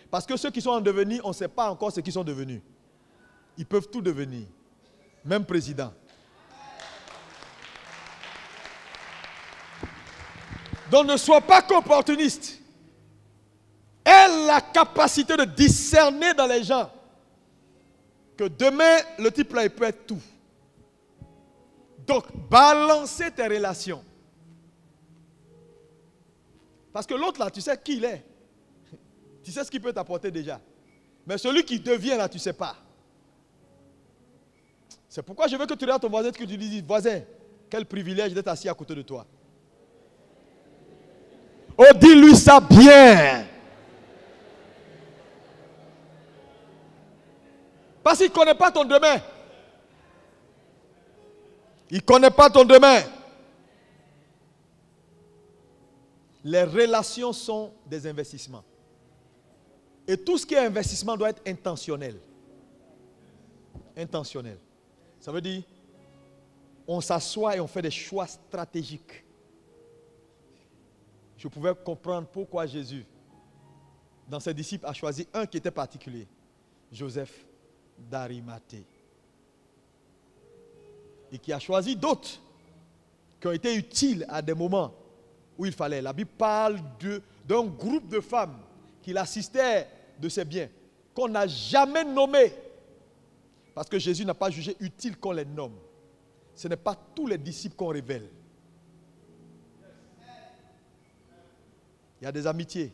Parce que ceux qui sont en devenir, on ne sait pas encore ce qu'ils sont devenus. Ils peuvent tout devenir. Même président. Donc ne sois pas qu'opportuniste. Aie la capacité de discerner dans les gens que demain, le type là, il peut être tout. Donc, balancer tes relations. Parce que l'autre là, tu sais qui il est. Tu sais ce qu'il peut t'apporter déjà. Mais celui qui devient là, tu ne sais pas. C'est pourquoi je veux que tu regardes ton voisin et que tu lui dises, voisin, quel privilège d'être assis à côté de toi. Oh, dis-lui ça bien. Parce qu'il ne connaît pas ton demain. Il ne connaît pas ton demain. Les relations sont des investissements. Et tout ce qui est investissement doit être intentionnel. Intentionnel. Ça veut dire, on s'assoit et on fait des choix stratégiques. Je pouvais comprendre pourquoi Jésus, dans ses disciples, a choisi un qui était particulier. Joseph d'Arimathée. Et qui a choisi d'autres qui ont été utiles à des moments où il fallait. La Bible parle d'un groupe de femmes qui l'assistaient de ses biens, qu'on n'a jamais nommé. Parce que Jésus n'a pas jugé utile qu'on les nomme. ce n'est pas tous les disciples qu'on révèle. Il y a des amitiés.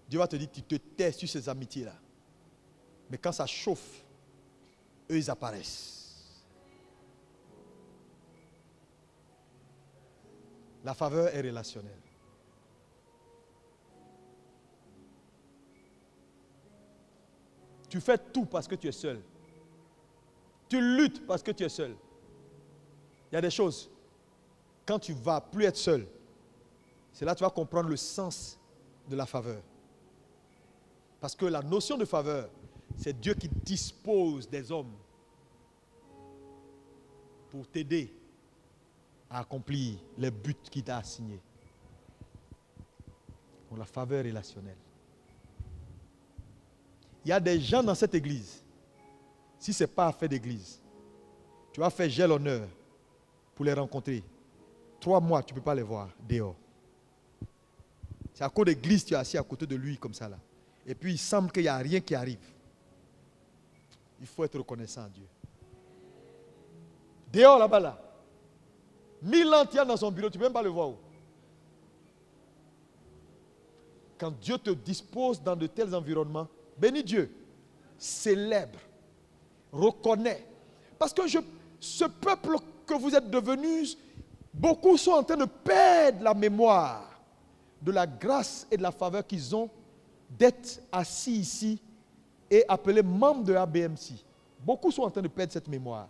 Dieu va te dire, tu te tais sur ces amitiés-là. Mais quand ça chauffe, eux, ils apparaissent. La faveur est relationnelle. Tu fais tout parce que tu es seul. Tu luttes parce que tu es seul. Il y a des choses, quand tu ne vas plus être seul, c'est là que tu vas comprendre le sens de la faveur. Parce que la notion de faveur, c'est Dieu qui dispose des hommes pour t'aider à accomplir les buts qu'il t'a assignés. Donc la faveur relationnelle. Il y a des gens dans cette église, si ce n'est pas affaire d'église, tu vas faire j'ai l'honneur pour les rencontrer. 3 mois, tu ne peux pas les voir dehors. C'est à cause d'église, tu es assis à côté de lui comme ça là. Et puis il semble qu'il n'y a rien qui arrive. Il faut être reconnaissant à Dieu. Dehors là-bas là. 1000 ans il y a dans son bureau, tu ne peux même pas le voir où. Quand Dieu te dispose dans de tels environnements, bénis Dieu, célèbre, reconnais. Parce que ce peuple que vous êtes devenus, beaucoup sont en train de perdre la mémoire de la grâce et de la faveur qu'ils ont d'être assis ici et appelés membres de ABMC. Beaucoup sont en train de perdre cette mémoire.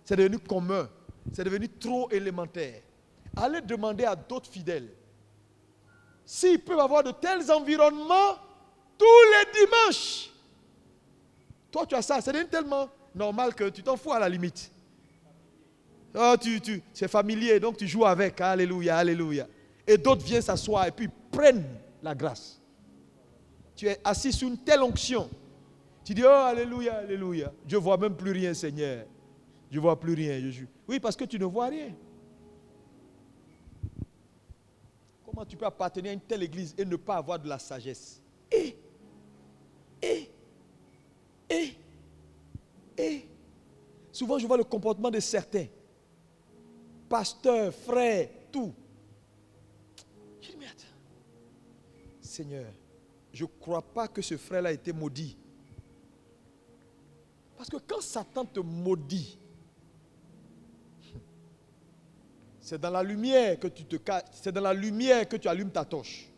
C'est devenu commun, c'est devenu trop élémentaire. Allez demander à d'autres fidèles s'ils peuvent avoir de tels environnements tous les dimanches. Toi, tu as ça, c'est devenu tellement normal que tu t'en fous à la limite. Oh, c'est familier, donc tu joues avec. Alléluia, alléluia. Et d'autres viennent s'asseoir et puis prennent la grâce. Tu es assis sur une telle onction. Tu dis, oh, alléluia, alléluia. Je ne vois même plus rien, Seigneur. Je ne vois plus rien. Oui, parce que tu ne vois rien. Comment tu peux appartenir à une telle église et ne pas avoir de la sagesse? Souvent, je vois le comportement de certains. Pasteurs, frères, tout. Je dis, mais attends. Seigneur, je ne crois pas que ce frère-là a été maudit. Parce que quand Satan te maudit, c'est dans la lumière que tu te caches, c'est dans la lumière que tu allumes ta torche.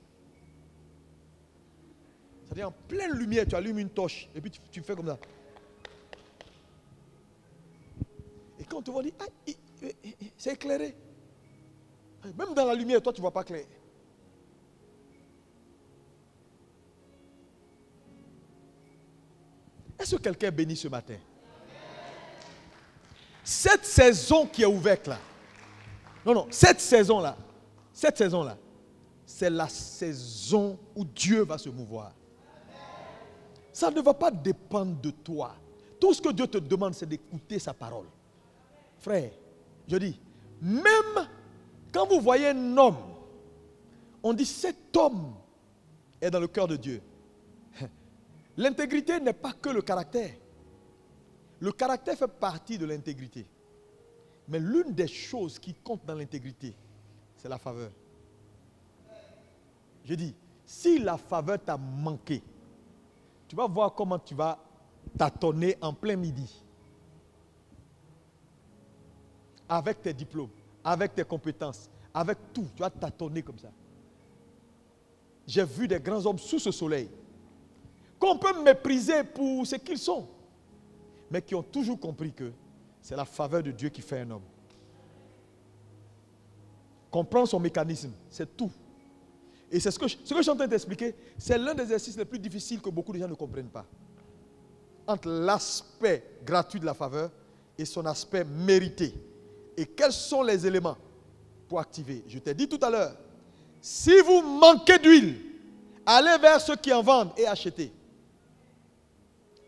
C'est-à-dire en pleine lumière, tu allumes une torche et puis tu fais comme ça. Et quand on te voit dire, ah, c'est éclairé. Même dans la lumière, toi, tu ne vois pas clair. Est-ce que quelqu'un est béni ce matin? Cette saison qui est ouverte là, cette saison-là, c'est la saison où Dieu va se mouvoir. Ça ne va pas dépendre de toi. Tout ce que Dieu te demande, c'est d'écouter sa parole. Frère, je dis, même quand vous voyez un homme, on dit cet homme est dans le cœur de Dieu. L'intégrité n'est pas que le caractère. Le caractère fait partie de l'intégrité. Mais l'une des choses qui compte dans l'intégrité, c'est la faveur. Je dis, si la faveur t'a manqué, tu vas voir comment tu vas tâtonner en plein midi. Avec tes diplômes, avec tes compétences, avec tout, tu vas tâtonner comme ça. J'ai vu des grands hommes sous ce soleil qu'on peut mépriser pour ce qu'ils sont, mais qui ont toujours compris que c'est la faveur de Dieu qui fait un homme. Comprendre son mécanisme, c'est tout. Et c'est ce que je suis en train d'expliquer, c'est l'un des exercices les plus difficiles que beaucoup de gens ne comprennent pas. Entre l'aspect gratuit de la faveur et son aspect mérité. Et quels sont les éléments pour activer? Je t'ai dit tout à l'heure, si vous manquez d'huile, allez vers ceux qui en vendent et achetez.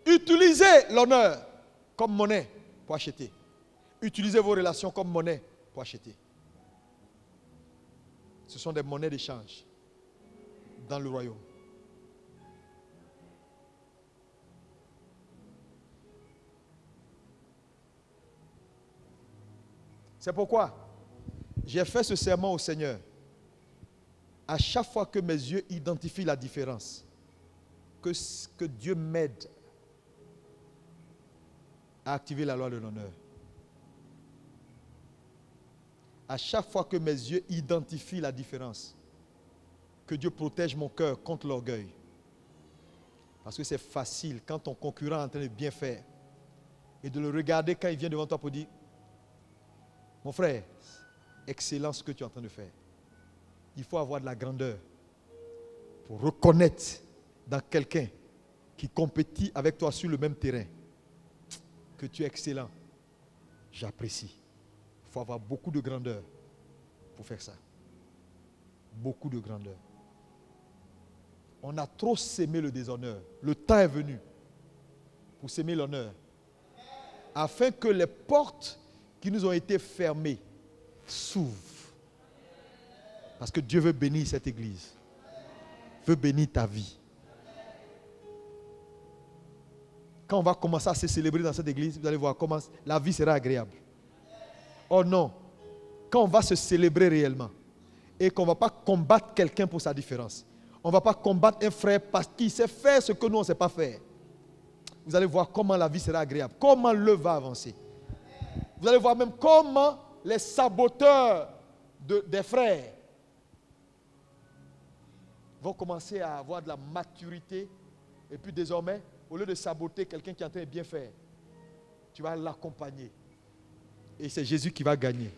Utilisez l'honneur comme monnaie pour acheter. Utilisez vos relations comme monnaie pour acheter. Ce sont des monnaies d'échange dans le royaume. C'est pourquoi j'ai fait ce serment au Seigneur. À chaque fois que mes yeux identifient la différence, que Dieu m'aide à activer la loi de l'honneur. À chaque fois que mes yeux identifient la différence, que Dieu protège mon cœur contre l'orgueil. Parce que c'est facile quand ton concurrent est en train de bien faire et de le regarder quand il vient devant toi pour dire, mon frère, excellent ce que tu es en train de faire. Il faut avoir de la grandeur pour reconnaître dans quelqu'un qui compétit avec toi sur le même terrain que tu es excellent. J'apprécie. Il faut avoir beaucoup de grandeur pour faire ça. Beaucoup de grandeur. On a trop s'aimé le déshonneur. Le temps est venu pour s'aimer l'honneur. Afin que les portes qui nous ont été fermées s'ouvrent. Parce que Dieu veut bénir cette église. Veut bénir ta vie. Quand on va commencer à se célébrer dans cette église, vous allez voir comment la vie sera agréable. Oh non. Quand on va se célébrer réellement et qu'on ne va pas combattre quelqu'un pour sa différence. On ne va pas combattre un frère parce qu'il sait faire ce que nous on ne sait pas faire. Vous allez voir comment la vie sera agréable. Comment l'œuvre va avancer. Vous allez voir même comment les saboteurs des frères vont commencer à avoir de la maturité. Et puis désormais, au lieu de saboter quelqu'un qui est en train de bien faire, tu vas l'accompagner. Et c'est Jésus qui va gagner.